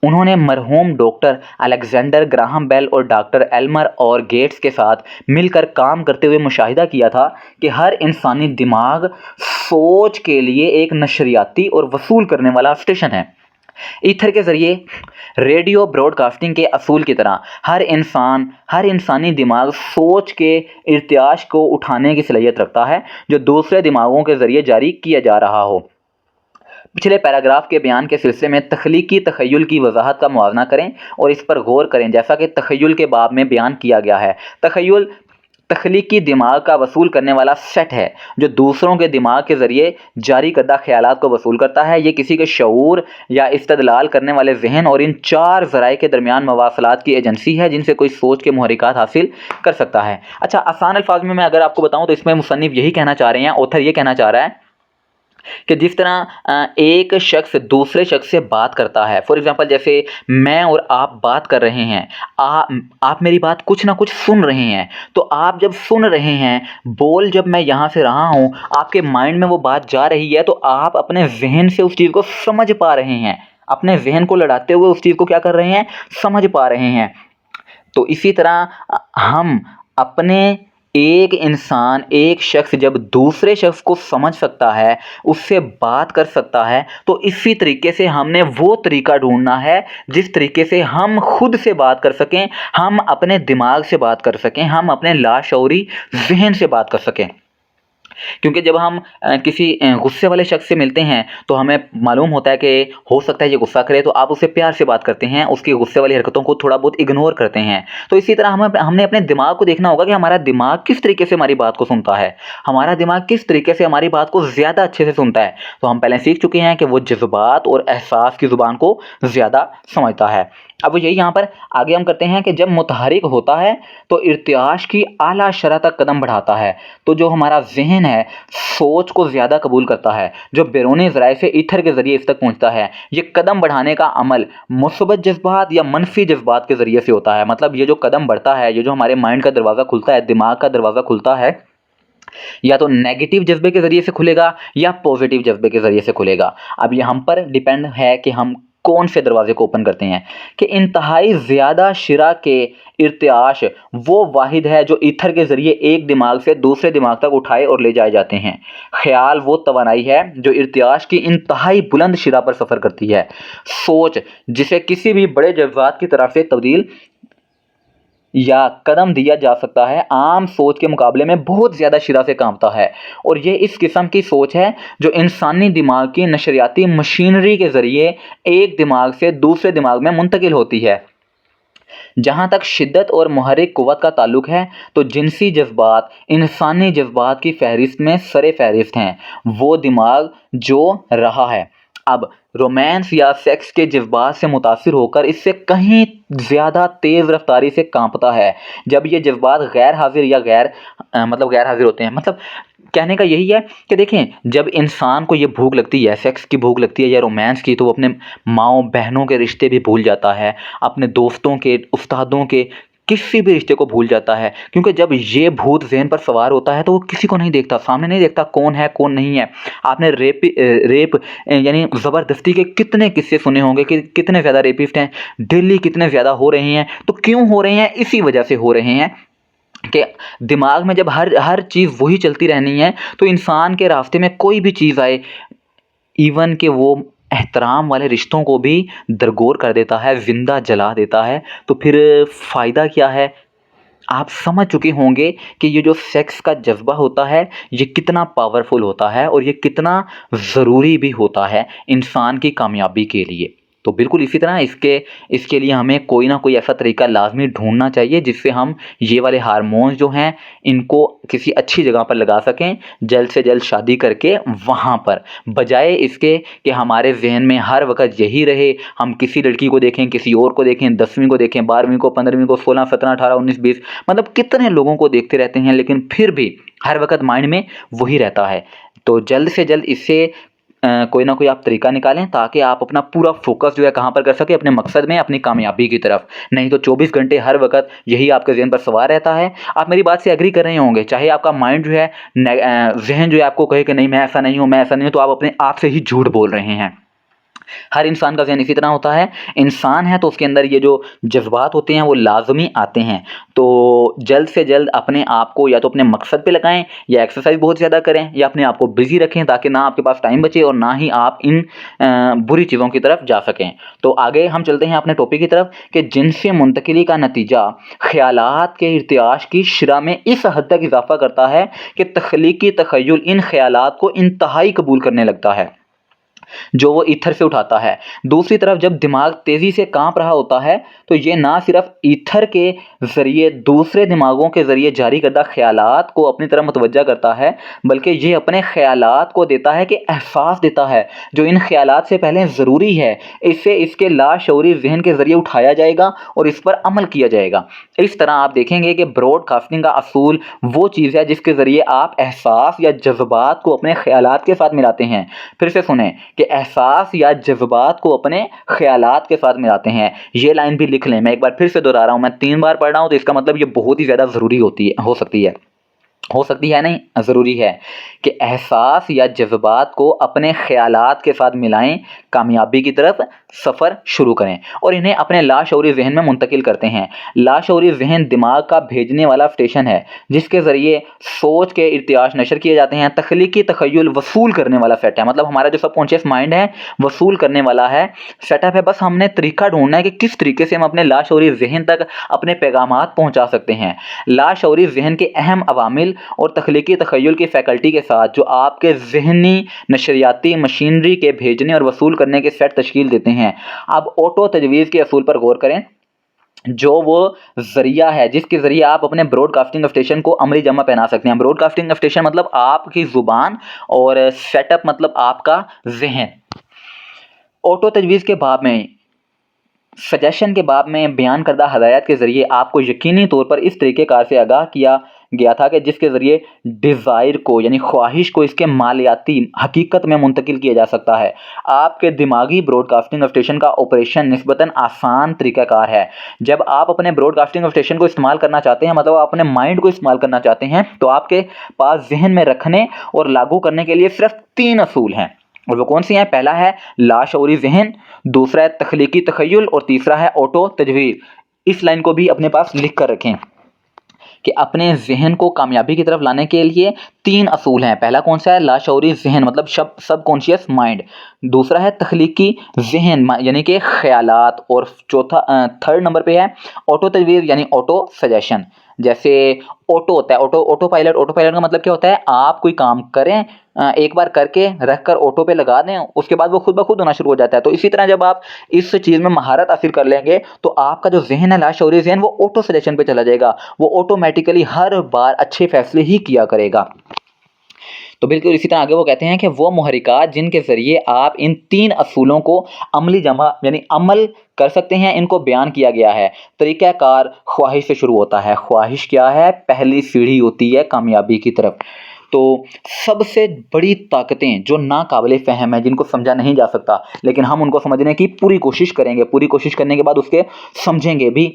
S1: उन्होंने मरहूम डॉक्टर अलेक्जेंडर ग्राहम बेल और डॉक्टर एल्मर और गेट्स के साथ मिलकर काम करते हुए मुशाहिदा किया था कि हर इंसानी दिमाग सोच के लिए एक नशरियाती और वसूल करने वाला स्टेशन है। ईथर के ज़रिए रेडियो ब्रॉडकास्टिंग के असूल की तरह हर इंसानी दिमाग सोच के इर्तियाश को उठाने की सलाहियत रखता है जो दूसरे दिमागों के ज़रिए जारी किया जा रहा हो। पिछले पैराग्राफ के बयान के सिलसिले में तख्लीकी तख़य्युल की वजाहत का मुआवजा करें और इस पर गौर करें जैसा कि तख़य्युल के बाब में बयान किया गया है। तख़य्युल तख्लीकी दिमाग का वसूल करने वाला सेट है जो दूसरों के दिमाग के ज़रिए जारी करदा ख्यालात को वसूल करता है। ये किसी के शऊर या इस्तदलाल करने वाले जहन और इन 4 ज़राए के दरमियान मवासलात की एजेंसी है जिनसे कोई सोच के मुहरिकात हासिल कर सकता है। अच्छा, आसान अल्फाज में मैं अगर आपको बताऊँ तो इसमें मुसन्निफ़ यही कहना चाह रहे हैं, ऑथर ये कहना चाह रहा है कि जिस तरह एक शख्स दूसरे शख्स से बात करता है, फॉर एग्जांपल जैसे मैं और आप बात कर रहे हैं, आप मेरी बात कुछ ना कुछ सुन रहे हैं, तो आप जब सुन रहे हैं, बोल जब मैं यहाँ से रहा हूँ, आपके माइंड में वो बात जा रही है तो आप अपने जहन से उस चीज़ को समझ पा रहे हैं, अपने जहन को लड़ाते हुए उस चीज़ को क्या कर रहे हैं, समझ पा रहे हैं। तो इसी तरह हम अपने एक शख्स जब दूसरे शख्स को समझ सकता है, उससे बात कर सकता है, तो इसी तरीके से हमने वो तरीका ढूंढना है जिस तरीके से हम खुद से बात कर सकें, हम अपने दिमाग से बात कर सकें, हम अपने लाशऊरी जहन से बात कर सकें। क्योंकि जब हम किसी गुस्से वाले शख्स से मिलते हैं तो हमें मालूम होता है कि हो सकता है ये गुस्सा करे, तो आप उससे प्यार से बात करते हैं, उसकी गुस्से वाली हरकतों को थोड़ा बहुत इग्नोर करते हैं। तो इसी तरह हमने अपने दिमाग को देखना होगा कि हमारा दिमाग किस तरीके से हमारी बात को सुनता है, हमारा दिमाग किस तरीके से हमारी बात को ज़्यादा अच्छे से सुनता है। तो हम पहले सीख चुके हैं कि वो जज्बात और एहसास की ज़ुबान को ज़्यादा समझता है। अब यही यहाँ पर आगे हम करते हैं कि जब मुतहरिक होता है तो इर्तियाश की आला शरह तक कदम बढ़ाता है, तो जो हमारा जहन है सोच को ज़्यादा कबूल करता है, जो बैरूनी ज़राए से ईथर के ज़रिए इस तक पहुँचता है। ये कदम बढ़ाने का अमल मुस्बत जज्बात या मनफी जज्बात के ज़रिए से होता है। मतलब ये जो कदम बढ़ता है, ये जो हमारे माइंड का दरवाज़ा खुलता है, दिमाग का दरवाज़ा खुलता है, या तो नेगेटिव जज्बे के ज़रिए से खुलेगा या पॉजिटिव जज्बे के ज़रिए से खुलेगा। अब ये हम पर डिपेंड है कि हम कौन से दरवाजे को ओपन करते हैं। कि इंतहाई ज़्यादा शिरा के इर्तियाश वो वाहिद है जो ईथर के ज़रिए एक दिमाग से दूसरे दिमाग तक उठाए और ले जाए जाते हैं। ख्याल वो तवानाई है जो इर्तियाश की इंतहाई बुलंद शिरा पर सफ़र करती है। सोच जिसे किसी भी बड़े जज्बात की तरफ से तब्दील या कदम दिया जा सकता है, आम सोच के मुकाबले में बहुत ज़्यादा शिरा से कांपता है। और ये इस किस्म की सोच है जो इंसानी दिमाग की नशरियाती मशीनरी के ज़रिए एक दिमाग से दूसरे दिमाग में मुंतकिल होती है। जहाँ तक शिद्दत और मुहर्रिक क़ुव्वत का ताल्लुक़ है तो जिनसी जज्बात इंसानी जज्बात की फ़हरिस्त में सरे फ़हरिस्त हैं, वो दिमाग जो रहा है। अब रोमांस या सेक्स के जज्बात से मुतासिर होकर इससे कहीं ज़्यादा तेज़ रफ्तारी से कांपता है। जब ये जज्बात गैर हाजिर या गैर हाजिर होते हैं, मतलब कहने का यही है कि देखें, जब इंसान को ये भूख लगती है, सेक्स की भूख लगती है या रोमांस की, तो वो अपने माँओं बहनों के रिश्ते भी भूल जाता है, अपने दोस्तों के, उस्तादों के, किसी भी रिश्ते को भूल जाता है। क्योंकि जब ये भूत ज़हन पर सवार होता है तो वो किसी को नहीं देखता, सामने नहीं देखता कौन है कौन नहीं है। आपने रेप यानी ज़बरदस्ती के कितने किस्से सुने होंगे कि कितने ज़्यादा रेपिस्ट हैं, डेली कितने ज़्यादा हो रहे हैं। तो क्यों हो रहे हैं? इसी वजह से हो रहे हैं कि दिमाग में जब हर चीज़ वही चलती रहनी है तो इंसान के रास्ते में कोई भी चीज़ आए, इवन कि वो एहतराम वाले रिश्तों को भी दरगोर कर देता है, ज़िंदा जला देता है। तो फिर फ़ायदा क्या है? आप समझ चुके होंगे कि ये जो सेक्स का जज़्बा होता है, ये कितना पावरफुल होता है और ये कितना ज़रूरी भी होता है इंसान की कामयाबी के लिए। तो बिल्कुल इसी तरह इसके लिए हमें कोई ना कोई ऐसा तरीका लाज़मी ढूँढना चाहिए जिससे हम ये वाले हार्मोन्स जो हैं, इनको किसी अच्छी जगह पर लगा सकें, जल्द से जल्द शादी करके वहाँ पर। बजाए इसके कि हमारे ज़हन में हर वक़्त यही रहे, हम किसी लड़की को देखें, किसी और को देखें, 10वीं को देखें, 12वीं को, 15वीं को, 16, 17, 18, 19, 20, मतलब कितने लोगों को देखते रहते हैं, लेकिन फिर भी हर वक़्त माइंड में वही रहता है। तो जल्द से जल्द इससे कोई ना कोई आप तरीका निकालें ताकि आप अपना पूरा फ़ोकस जो है कहाँ पर कर सकें, अपने मकसद में, अपनी कामयाबी की तरफ। नहीं तो 24 घंटे हर वक़्त यही आपके ज़हन पर सवार रहता है। आप मेरी बात से एग्री कर रहे होंगे, चाहे आपका माइंड जो है ज़हन जो है आपको कहे कि नहीं मैं ऐसा नहीं हूँ, मैं ऐसा नहीं हूँ, तो आप अपने आप से ही झूठ बोल रहे हैं। हर इंसान का ज़हन इसी तरह होता है। इंसान है तो उसके अंदर ये जो जज़्बात होते हैं वो लाज़मी आते हैं। तो जल्द से जल्द अपने आप को या तो अपने मकसद पे लगाएँ, या एक्सरसाइज़ बहुत ज़्यादा करें, या अपने आप को बिज़ी रखें ताकि ना आपके पास टाइम बचे और ना ही आप इन बुरी चीज़ों की तरफ जा सकें। तो आगे हम चलते हैं अपने टॉपिक की तरफ कि जिनसे मुंतकिली का नतीजा ख़यालात के इर्तियाश की शरह में इस हद तक इज़ाफ़ा करता है कि तख़लीक़ी तख़य्युल इन ख़यालात को इंतहाई कबूल करने लगता है जो वो ईथर से उठाता है। दूसरी तरफ जब दिमाग तेज़ी से काँप रहा होता है तो ये ना सिर्फ ईथर के ज़रिए दूसरे दिमागों के ज़रिए जारी करदा ख़यालात को अपनी तरफ मुतवज्जा करता है, बल्कि ये अपने ख़यालात को देता है कि एहसास देता है जो इन ख़यालात से पहले ज़रूरी है। इससे इसके लाशऊरी ज़हन के ज़रिए उठाया जाएगा और इस पर अमल किया जाएगा। इस तरह आप देखेंगे कि ब्रॉडकास्टिंग का असूल वो चीज़ है जिसके ज़रिए आप एहसास या जज़्बात को अपने ख़यालात के साथ मिलाते हैं। फिर से सुनें कि एहसास या जज्बात को अपने ख़यालात के साथ मिलाते हैं। ये लाइन भी लिख लें, मैं एक बार फिर से दोहरा रहा हूँ, मैं 3 बार पढ़ रहा हूँ तो इसका मतलब ये बहुत ही ज़्यादा ज़रूरी हो सकती है नहीं, ज़रूरी है कि एहसास या जज्बात को अपने ख़यालात के साथ मिलाएं, कामयाबी की तरफ सफ़र शुरू करें और इन्हें अपने लाशऊरी ज़हन में मुंतकिल करते हैं। लाशऊरी ज़हन दिमाग का भेजने वाला स्टेशन है जिसके ज़रिए सोच के इर्तियाश नशर किए जाते हैं। तख़लीक़ी तख़य्युल वसूल करने वाला सेट है, मतलब हमारा जो सबकॉन्शियस माइंड है वसूल करने वाला है, सेटअप है। बस हमने तरीका ढूंढना है कि किस तरीके से हम अपने लाशऊरी ज़हन तक अपने पैगामात पहुँचा सकते हैं। लाशऊरी ज़हन के अहम अवामिल और तख़लीक़ी तख़य्युल की फ़ैकल्टी के साथ जो आपके ज़हनी नशरियाती मशीनरी के भेजने और वसूल करने के सेट तश्कील देते हैं। अब ऑटो तजवीज़ के असूल पर गौर करें, जो वो ज़रिया है जिसके ज़रिए आप अपने ब्रॉडकास्टिंग स्टेशन को अमली जमा पहना सकते हैं। ब्रॉडकास्टिंग स्टेशन मतलब आपकी ज़ुबान और सेटअप मतलब आपका ज़हन। ऑटो तजवीज़ के बाब में, सजेशन के बाब में बयान करदा हदायत के ज़रिए आपको यकीनी तौर पर इस तरीक़ेकार से आगाह किया गया था कि जिसके ज़रिए डिज़ायर को यानी ख्वाहिश को इसके मालियाती हकीकत में मुंतकिल किया जा सकता है। आपके दिमागी ब्रॉडकास्टिंग स्टेशन का ऑपरेशन निस्बतन आसान तरीक़ाकार है। जब आप अपने ब्रॉडकास्टिंग स्टेशन को इस्तेमाल करना चाहते हैं, मतलब आप अपने माइंड को इस्तेमाल करना चाहते हैं, तो आपके पास जहन में रखने और लागू करने के लिए सिर्फ 3 असूल हैं और वो कौन सी हैं? पहला है लाशऊरी ज़हन, दूसरा है तख़लीक़ी तख़य्युल और तीसरा है ऑटो तजवीज़। इस लाइन को भी अपने पास लिख कर रखें कि अपने ज़हन को कामयाबी की तरफ लाने के लिए 3 असूल हैं। पहला कौन सा है? लाशऊरी ज़हन मतलब सबकॉन्शियस माइंड। दूसरा है तख़लीक़ी ज़हन यानी कि ख़यालात, और चौथा थर्ड नंबर पे है ऑटो तजवीज़ यानी ऑटो सजेशन। जैसे ऑटो होता है, ऑटो पायलट का मतलब क्या होता है? आप कोई काम करें, एक बार करके रख कर ऑटो पे लगा दें, उसके बाद वो खुद ब खुद होना शुरू हो जाता है। तो इसी तरह जब आप इस चीज़ में महारत हासिल कर लेंगे तो आपका जो ज़हन है लाशऊरी ज़हन वो ऑटो सजेशन पे चला जाएगा, वो ऑटोमेटिकली हर बार अच्छे फैसले ही किया करेगा। तो बिल्कुल इसी तरह आगे वो कहते हैं कि वो मुहरिकात जिनके ज़रिए आप इन 3 असूलों को अमली जमा यानी अमल कर सकते हैं, इनको बयान किया गया है। तरीक़ाकार ख्वाहिश से शुरू होता है। ख्वाहिश क्या है? पहली सीढ़ी होती है कामयाबी की तरफ। तो सबसे बड़ी ताकतें जो नाकाबिले फ़हम है, जिनको समझा नहीं जा सकता, लेकिन हम उनको समझने की पूरी कोशिश करेंगे। पूरी कोशिश करने के बाद उसके समझेंगे भी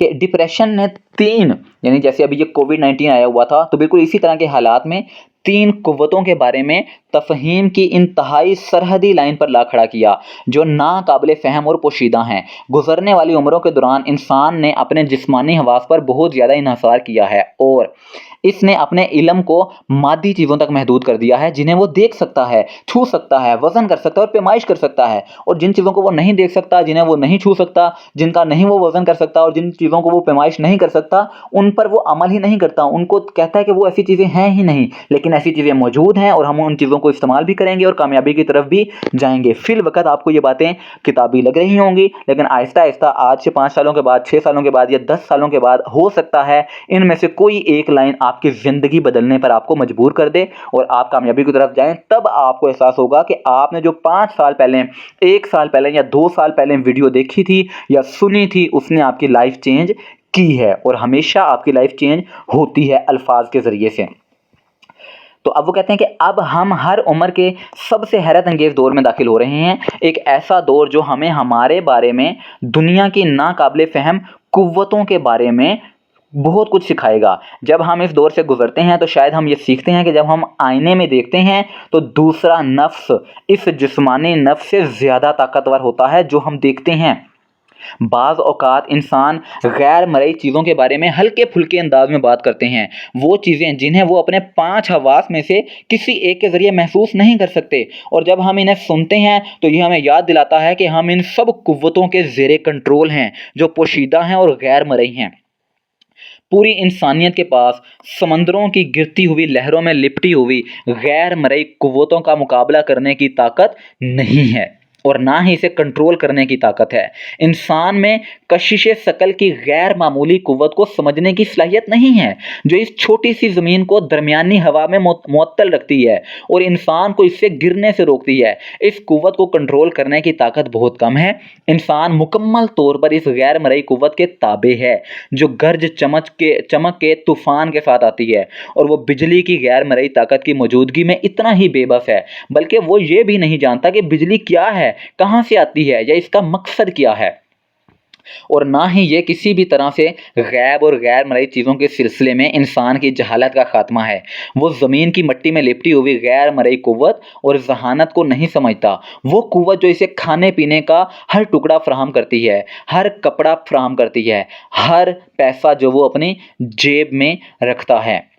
S1: कि डिप्रेशन ने 3 यानी जैसे अभी ये कोविड-19 आया हुआ था, तो बिल्कुल इसी तरह के हालात में 3 कुव्वतों के बारे में तफ़हीम की इंतहाई सरहदी लाइन पर ला खड़ा किया जो नाकाबिले फ़हम और पोशीदा हैं। गुजरने वाली उम्रों के दौरान इंसान ने अपने जिस्मानी हवास पर बहुत ज़्यादा इन्हिसार किया है और इसने अपने इल्म को मादी चीज़ों तक महदूद कर दिया है जिन्हें वो देख सकता है, छू सकता है, वज़न कर सकता है और पैमाइश कर सकता है। और जिन चीज़ों को वो नहीं देख सकता, जिन्हें वो नहीं छू सकता, जिनका नहीं वो वज़न कर सकता और जिन चीज़ों को वो पैमाइश नहीं कर सकता, उन पर वो अमल ही नहीं करता। उनको कहता है कि वो ऐसी चीज़ें हैं ही नहीं, लेकिन ऐसी चीज़ें मौजूद हैं और हम उन चीज़ों को इस्तेमाल भी करेंगे और कामयाबी की तरफ भी जाएंगे। फिल वक़्त आपको ये बातें किताबी लग रही होंगी, लेकिन आहिस्ता आहिस्ता आज से 5 सालों के बाद, 6 सालों के बाद या 10 सालों के बाद हो सकता है इनमें से कोई एक लाइन आपकी ज़िंदगी बदलने पर आपको मजबूर कर दे और आप कामयाबी की तरफ जाएं। तब आपको एहसास होगा कि आपने जो 5 साल पहले, 1 साल पहले या 2 साल पहले वीडियो देखी थी या सुनी थी, उसने आपकी लाइफ चेंज की है और हमेशा आपकी लाइफ चेंज होती है अल्फाज के ज़रिए से। तो अब वो कहते हैं कि अब हम हर उम्र के सबसे हैरत अंगेज़ दौर में दाखिल हो रहे हैं, एक ऐसा दौर जो हमें हमारे बारे में, दुनिया की नाकाबिले फ़हम कुव्वतों के बारे में बहुत कुछ सिखाएगा। जब हम इस दौर से गुजरते हैं तो शायद हम ये सीखते हैं कि जब हम आईने में देखते हैं तो दूसरा नफ्स इस जिस्मानी नफ्स से ज़्यादा ताकतवर होता है जो हम देखते हैं। बाज़ औक़ात इंसान गैर मरई चीज़ों के बारे में हल्के फुल्के अंदाज में बात करते हैं, वो चीज़ें जिन्हें वो अपने 5 हवास में से किसी एक के ज़रिए महसूस नहीं कर सकते, और जब हम इन्हें सुनते हैं तो ये हमें याद दिलाता है कि हम इन सब कुव्वतों के ज़ेरे कंट्रोल हैं जो पोशीदा हैं और गैर मरई हैं। पूरी इंसानियत के पास समंदरों की गिरती हुई लहरों में लिपटी हुई गैर मरई कुव्वतों का मुकाबला करने की ताकत नहीं है और ना ही इसे कंट्रोल करने की ताकत है। इंसान में कशिश शकल की गैर मामूली कुव्वत को समझने की सलाहियत नहीं है जो इस छोटी सी ज़मीन को दरमियानी हवा में मुअत्तल रखती है और इंसान को इससे गिरने से रोकती है। इस कुव्वत को कंट्रोल करने की ताकत बहुत कम है। इंसान मुकम्मल तौर पर इस गैर मरई कुव्वत के ताबे है जो गर्ज चमक के तूफ़ान के साथ आती है, और वो बिजली की गैर मरई ताकत की मौजूदगी में इतना ही बेबस है, बल्कि वो ये भी नहीं जानता कि बिजली क्या है, कहाँ से आती है या इसका मकसद क्या है, और ना ही ये किसी भी तरह से गैब और गैर मरई चीज़ों के सिलसिले में इंसान की जहालत का खात्मा है। वो ज़मीन की मिट्टी में लिपटी हुई गैर मरई कुव्वत और जहानत को नहीं समझता, वो कुव्वत जो इसे खाने पीने का हर टुकड़ा फ्राहम करती है, हर कपड़ा फ्राहम करती है, हर पैसा जो वो अपनी जेब में रखता है।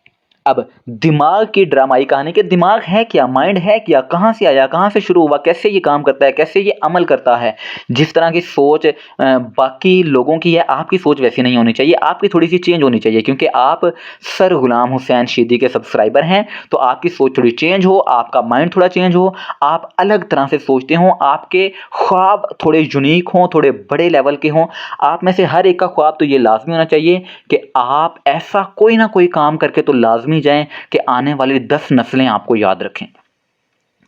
S1: अब दिमाग की ड्रामाई कहानी कि दिमाग है क्या, माइंड है क्या, कहाँ से आया, कहाँ से शुरू हुआ, कैसे ये काम करता है, कैसे ये अमल करता है। जिस तरह की सोच बाकी लोगों की है, आपकी सोच वैसी नहीं होनी चाहिए, आपकी थोड़ी सी चेंज होनी चाहिए, क्योंकि आप सर गुलाम हुसैन शीदी के सब्सक्राइबर हैं। तो आपकी सोच थोड़ी चेंज हो, आपका माइंड थोड़ा चेंज हो, आप अलग तरह से सोचते हों, आपके ख्वाब थोड़े यूनिक हों, थोड़े बड़े लेवल के हों। आप में से हर एक का ख्वाब तो ये लाजमी होना चाहिए कि आप ऐसा कोई ना कोई काम करके तो लाजमी जाएं कि आने वाली 10 नस्लें आपको याद रखें।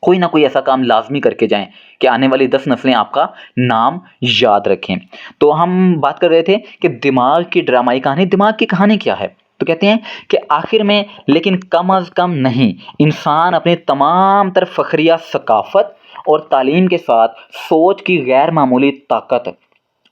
S1: कोई ना कोई ऐसा काम लाजमी करके जाएं कि आने वाली 10 नस्लें आपका नाम याद रखें। तो हम बात कर रहे थे कि दिमाग की ड्रामाई कहानी, दिमाग की कहानी क्या है। तो कहते हैं कि आखिर में, लेकिन कम अज़ कम नहीं, इंसान अपनी तमाम तर फ़ख्रिया सकाफ़त और तालीम के साथ सोच की गैर मामूली ताकत,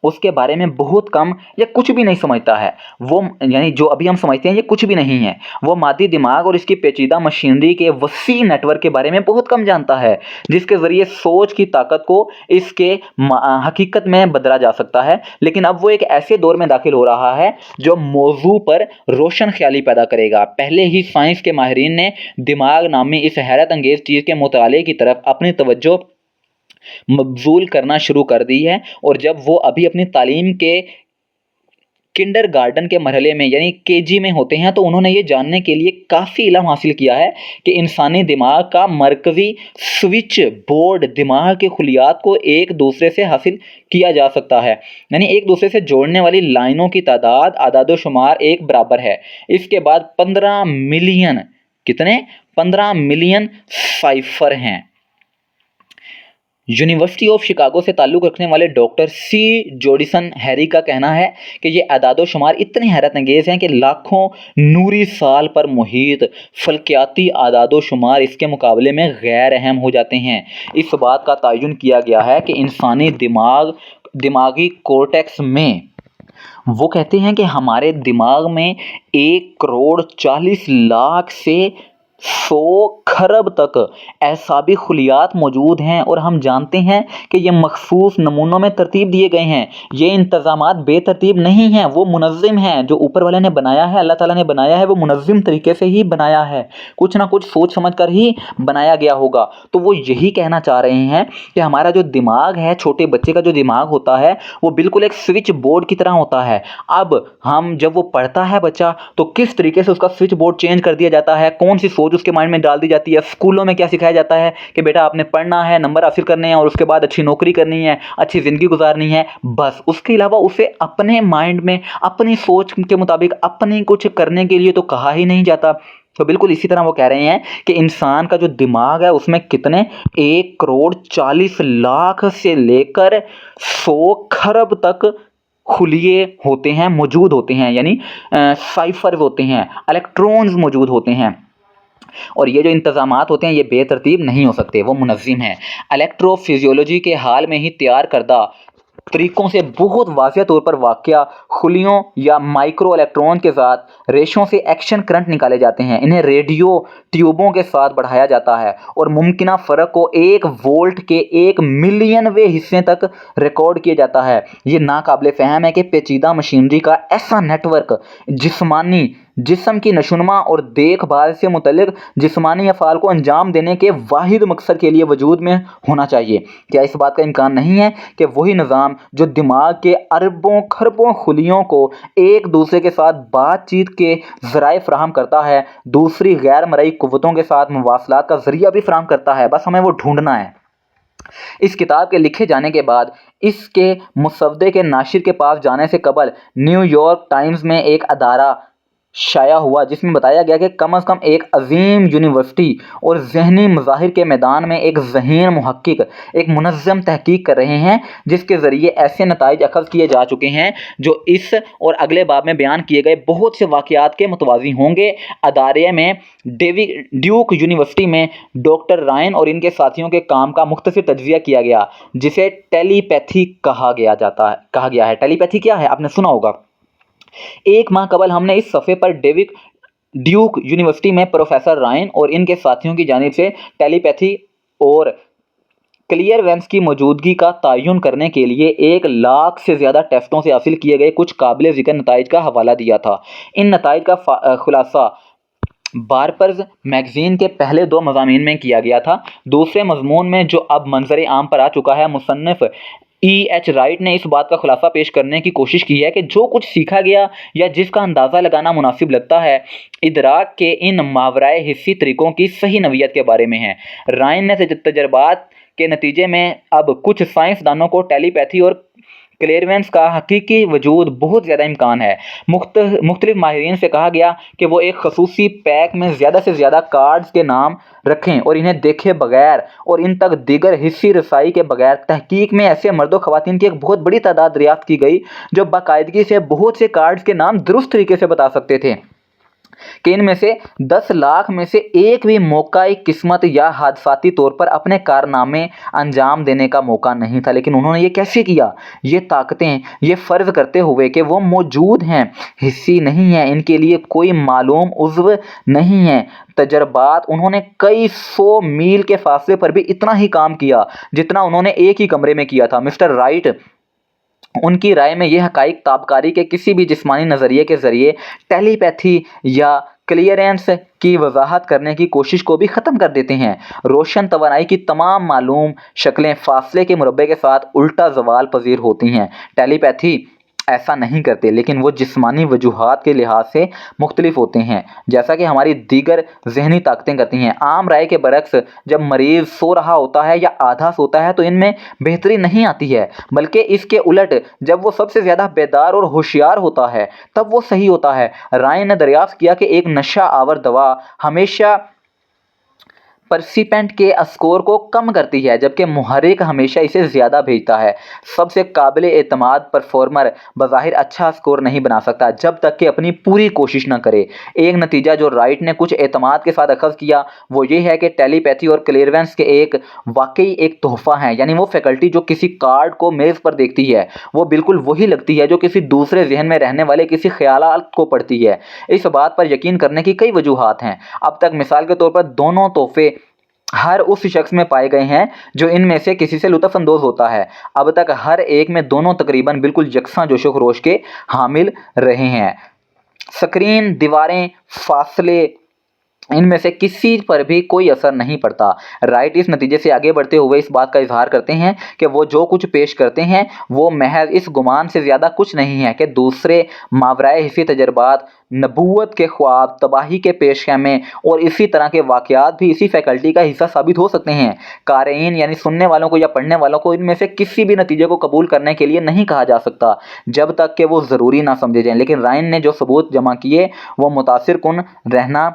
S1: उसके बारे में बहुत कम या कुछ भी नहीं समझता है। वो यानी जो अभी हम समझते हैं ये कुछ भी नहीं है। वो मादी दिमाग और इसकी पेचीदा मशीनरी के वसी नेटवर्क के बारे में बहुत कम जानता है, जिसके ज़रिए सोच की ताकत को इसके हकीकत में बदला जा सकता है। लेकिन अब वो एक ऐसे दौर में दाखिल हो रहा है जो मौजू पर रोशन ख्याली पैदा करेगा। पहले ही साइंस के माहिरीन ने दिमाग नामी इस हैरत अंगेज़ चीज़ के मुताले की तरफ अपनी तवज्जो मबजूल करना शुरू कर दी है, और जब वो अभी अपनी तालीम के किंडरगार्टन के मरहले में यानी केजी में होते हैं तो उन्होंने ये जानने के लिए काफ़ी इल्म हासिल किया है कि इंसानी दिमाग का मरकज़ी स्विच बोर्ड, दिमाग के खुलियात को एक दूसरे से हासिल किया जा सकता है, यानी एक दूसरे से जोड़ने वाली लाइनों की तादाद आदादो शुमार एक बराबर है। इसके बाद 15 मिलियन, कितने, 15 मिलियन साइफर हैं। यूनिवर्सिटी ऑफ शिकागो से ताल्लुक़ रखने वाले डॉक्टर सी जोडिसन हैरी का कहना है कि ये अदादो शुमार इतने हैरत अंगेज़ हैं कि लाखों नूरी साल पर मुहीत फल्कियाती अदादो शुमार इसके मुकाबले में गैर अहम हो जाते हैं। इस बात का तयन किया गया है कि इंसानी दिमागी कोर्टेक्स में, वो कहते हैं कि हमारे दिमाग में 1 करोड़ 40 लाख से 100 खरब तक ऐसा भी खुलियात मौजूद हैं और हम जानते हैं कि ये मखसूस नमूनों में तरतीब दिए गए हैं। ये इंतज़ामात बेतरतीब नहीं हैं, वो मुनज़्ज़म हैं। जो ऊपर वाले ने बनाया है, अल्लाह ताला ने बनाया है, वो मुनज़्ज़म तरीके से ही बनाया है, कुछ ना कुछ सोच समझ कर ही बनाया गया होगा। तो वो यही कहना चाह रहे हैं कि हमारा जो दिमाग है, छोटे बच्चे का जो दिमाग होता है, वो बिल्कुल एक स्विच बोर्ड की तरह होता है। अब हम जब वो पढ़ता है बच्चा, तो किस तरीके से उसका स्विच बोर्ड चेंज कर दिया जाता है, कौन सी सोच उसके माइंड में डाल दी जाती है। स्कूलों में क्या सिखाया जाता है कि बेटा आपने पढ़ना है, नंबर हासिल करने हैं और उसके बाद अच्छी नौकरी करनी है, अच्छी ज़िंदगी गुजारनी है, बस। उसके अलावा उसे अपने माइंड में अपनी सोच के मुताबिक अपनी कुछ करने के लिए तो कहा ही नहीं जाता। तो बिल्कुल इसी तरह वो कह रहे हैं कि इंसान का जो दिमाग है उसमें कितने 1,40,00,000 से लेकर 100 खरब तक खुलिये होते हैं, मौजूद होते हैं, यानी साइफर्स होते हैं, इलेक्ट्रॉन्स मौजूद होते हैं। और ये जो इंतज़ामात होते हैं ये बेतरतीब नहीं हो सकते, वो मुनज़्ज़म हैं। इलेक्ट्रोफिजियोलॉजी के हाल में ही तैयार करदा तरीक़ों से बहुत वाज़ेह तौर पर वाक़या खुलियों या माइक्रो इलेक्ट्रॉन के साथ रेशों से एक्शन करंट निकाले जाते हैं। इन्हें रेडियो ट्यूबों के साथ बढ़ाया जाता है और मुमकिना फ़र्क को 1 वोल्ट के 1 मिलियनवें हिस्से तक रिकॉर्ड किया जाता है। ये नाकाबिले फ़हम है कि पेचीदा मशीनरी का ऐसा नेटवर्क जिस्मानी जिस्म की नशोनुमा और देखभाल से मुतल्लिक जिस्मानी अफ़ाल को अंजाम देने के वाहिद मकसद के लिए वजूद में होना चाहिए। क्या इस बात का इम्कान नहीं है कि वही निज़ाम जो दिमाग के अरबों खरबों खुलियों को एक दूसरे के साथ बातचीत के ज़राए फ़राहम करता है, दूसरी गैर मरई क़ुव्वतों के साथ मवासलात का ज़रिया भी फ़राहम करता है? बस हमें वो ढूंढना है। इस किताब के लिखे जाने के बाद इसके मुसव्वदे के नाशिर के पास जाने से कबल न्यूयॉर्क टाइम्स में एक अदारा शाया हुआ जिसमें बताया गया कि कम अज़ कम एक अजीम यूनिवर्सिटी और ज़हनी मज़ाहिर के मैदान में एक ज़हीन मुहक्किक एक मुनज़्ज़म तहकीक कर रहे हैं, जिसके ज़रिए ऐसे नताइज अख़ज़ किए जा चुके हैं जो इस और अगले बाब में बयान किए गए बहुत से वाक़यात के मुतवाज़ी होंगे। अदारे में ड्यूक यूनिवर्सिटी में डॉक्टर रायन और इनके साथियों के काम का मुख्तसर तज्ज़िया किया गया, जिसे टेलीपैथी कहा गया है। टेलीपैथी क्या है, आपने सुना होगा। एक माह कबल हमने इस सफ़े पर ड्यूक यूनिवर्सिटी में प्रोफेसर रायन और इनके साथियों की जानिब से टेलीपैथी और क्लियरवेंस की मौजूदगी का तयन करने के लिए 1 लाख से ज़्यादा टेस्टों से हासिल किए गए कुछ काबिल ज़िक्र नताइज का हवाला दिया था। इन नताइज का खुलासा बारपर्स मैगज़ीन के पहले 2 मज़ामीन में किया गया था। दूसरे मज़मून में, जो अब मंज़र आम पर आ चुका है, मुसन्निफ़ E.H. राइट ने इस बात का खुलासा पेश करने की कोशिश की है कि जो कुछ सीखा गया या जिसका अंदाज़ा लगाना मुनासिब लगता है, इदराक के इन मावराए हिस्सी तरीक़ों की सही नवीयत के बारे में है। रायन ने तजर्बात के नतीजे में अब कुछ साइंसदानों को टेलीपैथी और क्लेयरवेंस का हकीकी वजूद बहुत ज़्यादा इम्कान है। मुख्तलिफ माहिरीन से कहा गया कि वो एक खसूसी पैक में ज़्यादा से ज़्यादा कार्ड्स के नाम रखें और इन्हें देखे बगैर और इन तक दीगर हिस्सी रसाई के बगैर तहकीक में ऐसे मर्दों ख़वातीन की एक बहुत बड़ी तादाद दरियाफ़्त की गई जो बाकायदगी से बहुत से कार्ड्स के नाम दुरुस्त तरीके से बता सकते थे कि इनमें से 10 लाख में से एक भी मौका किस्मत या हादसाती तौर पर अपने कारनामे अंजाम देने का मौका नहीं था। लेकिन उन्होंने ये कैसे किया? ये ताकतें ये फ़र्ज़ करते हुए कि वो मौजूद हैं, हिस्सी नहीं हैं, इनके लिए कोई मालूम उज़्व नहीं है। तजर्बात उन्होंने कई 100 मील के फासले पर भी इतना ही काम किया जितना उन्होंने एक ही कमरे में किया था। मिस्टर राइट उनकी राय में यह हक़ाइक़ ताबकारी के किसी भी जिस्मानी नज़रिए के ज़रिए टेलीपैथी या क्लियरेंस की वजाहत करने की कोशिश को भी ख़त्म कर देते हैं। रोशन तवानाई की तमाम मालूम शक्लें फासले के मुरब्बे के साथ उल्टा ज़वाल पज़ीर होती हैं। टेलीपैथी ऐसा नहीं करते, लेकिन वो जिस्मानी वजूहात के लिहाज से मुख्तलिफ होते हैं, जैसा कि हमारी दीगर जहनी ताकतें करती हैं। आम राय के बरक्स जब मरीज़ सो रहा होता है या आधा सोता है तो इनमें बेहतरी नहीं आती है, बल्कि इसके उलट जब वो सबसे ज़्यादा बेदार और होशियार होता है तब वो सही होता है। राय ने दरियाफ़्त किया कि एक नशा आवर दवा हमेशा परसिपेंट के स्कोर को कम करती है, जबकि मुहर्रिक हमेशा इसे ज़्यादा भेजता है। सबसे काबिल एतमाद परफॉर्मर बज़ाहिर अच्छा स्कोर नहीं बना सकता जब तक कि अपनी पूरी कोशिश न करे। एक नतीजा जो राइट ने कुछ एतमाद के साथ अखज़ किया वो ये है कि टेलीपैथी और क्लेयरवेंस के वाकई एक तोहफ़ा है। यानी वो फैकल्टी जो किसी कार्ड को मेज़ पर देखती है वो बिल्कुल वही लगती है जो किसी दूसरे जहन में रहने वाले किसी ख्यालात को पढ़ती है। इस बात पर यकीन करने की कई वजूहात हैं। अब तक मिसाल के तौर पर दोनों तोहफ़े हर उस शख्स में पाए गए हैं जो इनमें से किसी से लुत्फ़अंदोज़ होता है। अब तक हर एक में दोनों तकरीबन बिल्कुल यकसां जोशो खरोश के हामिल रहे हैं। स्क्रीन, दीवारें, फासले, इनमें से किसी पर भी कोई असर नहीं पड़ता। राइट इस नतीजे से आगे बढ़ते हुए इस बात का इजहार करते हैं कि वो जो कुछ पेश करते हैं वो महज इस गुमान से ज़्यादा कुछ नहीं है कि दूसरे मावराए हिस्सी तजर्बात, नबूवत के ख्वाब, तबाही के पेशखमे और इसी तरह के वाक़यात भी इसी फैकल्टी का हिस्सा साबित हो सकते हैं। क़ारीन यानी सुनने वालों को या पढ़ने वालों को इनमें से किसी भी नतीजे को कबूल करने के लिए नहीं कहा जा सकता जब तक कि वो ज़रूरी ना समझे जाएँ। लेकिन राइन ने जो सबूत जमा किए वो मुतासिर कुन रहना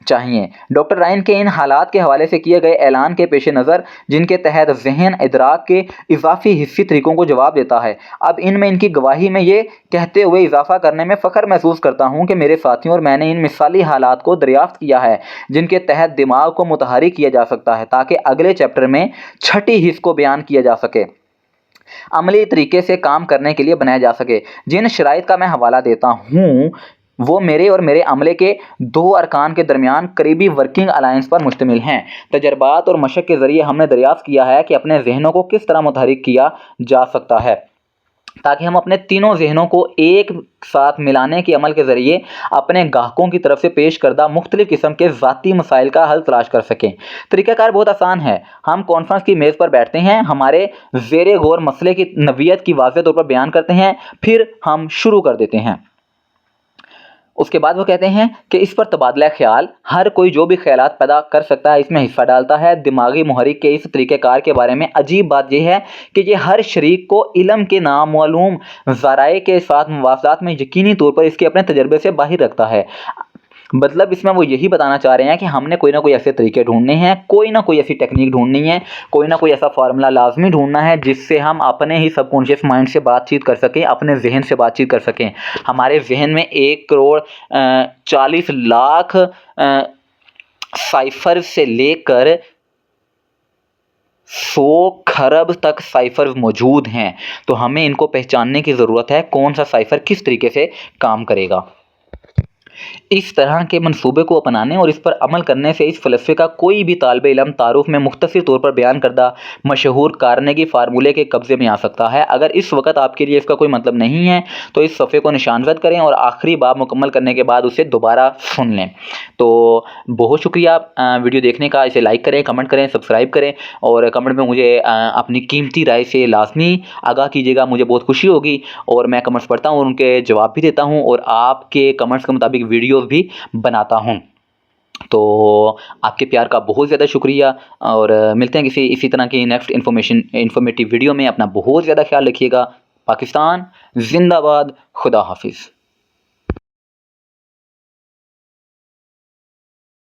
S1: चाहिए। डॉक्टर राइन के इन हालात के हवाले से किए गए ऐलान के पेश नज़र जिनके तहत ज़हन इदराक के इजाफी हिस्सी तरीक़ों को जवाब देता है, अब इनमें इनकी गवाही में ये कहते हुए इजाफा करने में फ़ख्र महसूस करता हूँ कि मेरे साथियों और मैंने इन मिसाली हालात को दरियाफ्त किया है जिनके तहत दिमाग को मुतहरिक किया जा सकता है ताकि अगले चैप्टर में छठी हिस्स को बयान किया जा सके, अमली तरीके से काम करने के लिए बनाया जा सके। जिन शराइत का मैं हवाला देता हूँ वो मेरे और मेरे अमले के दो अरकान के दरमियान करीबी वर्किंग अलायंस पर मुश्तमिल हैं। तजर्बात और मशक के ज़रिए हमने दरियाफ्त किया है कि अपने जहनों को किस तरह मुतहरिक किया जा सकता है ताकि हम अपने तीनों जहनों को एक साथ मिलाने के अमल के ज़रिए अपने गाहकों की तरफ से पेश करदा मुख्तलिफ़ किस्म के ज़ाती मसाइल का हल तलाश कर सकें। तरीक़ाकार बहुत आसान है। हम कॉन्फ्रेंस की मेज़ पर बैठते हैं, हमारे ज़ेरे गौर मसले की नवीयत की वाज़ेह तौर पर बयान करते हैं, फिर हम शुरू कर देते हैं। उसके बाद वो कहते हैं कि इस पर तबादला ख्याल हर कोई जो भी ख्यालात पैदा कर सकता है इसमें हिस्सा डालता है। दिमागी मुहर्रिक के इस तरीक़ेकार के बारे में अजीब बात यह है कि ये हर शरीक को इल्म के नामालूम ज़राए के साथ मुवाफ़ात में यकीनी तौर पर इसके अपने तजर्बे से बाहर रखता है। मतलब इसमें वो यही बताना चाह रहे हैं कि हमने कोई ना कोई ऐसे तरीके ढूंढने हैं, कोई ना कोई ऐसी टेक्निक ढूंढनी है, कोई ना कोई ऐसा फार्मूला लाजमी ढूंढना है जिससे हम अपने ही सबकॉन्शियस माइंड से बातचीत कर सकें, अपने जहन से बातचीत कर सकें। हमारे जहन में 1 करोड़ 40 लाख साइफर से लेकर 100 खरब तक साइफर मौजूद हैं, तो हमें इनको पहचानने की ज़रूरत है कौन सा साइफर किस तरीके से काम करेगा। इस तरह के मंसूबे को अपनाने और इस पर अमल करने से इस फ़लसफ़े का कोई भी तालिब इल्म तारुफ में मुख्तसर तौर पर बयान करदा मशहूर कारनेगी फार्मूले के कब्ज़े में आ सकता है। अगर इस वक्त आपके लिए इसका कोई मतलब नहीं है तो इस सफ़े को निशानज़द करें और आखिरी बाब मुकम्मल करने के बाद उसे दोबारा सुन लें। तो बहुत शुक्रिया वीडियो देखने का। इसे लाइक करें, कमेंट करें, सब्सक्राइब करें और कमेंट में मुझे अपनी कीमती राय से लाजमी आगाह कीजिएगा, मुझे बहुत खुशी होगी। और मैं कमेंट्स पढ़ता हूँ और उनके जवाब भी देता हूँ और आपके कमेंट्स के मुताबिक वीडियोज़ भी बनाता हूँ। तो आपके प्यार का बहुत ज़्यादा शुक्रिया और मिलते हैं किसी इसी तरह की नेक्स्ट इन्फॉर्मेटिव वीडियो में। अपना बहुत ज़्यादा ख्याल रखिएगा। पाकिस्तान जिंदाबाद। खुदा हाफिज़।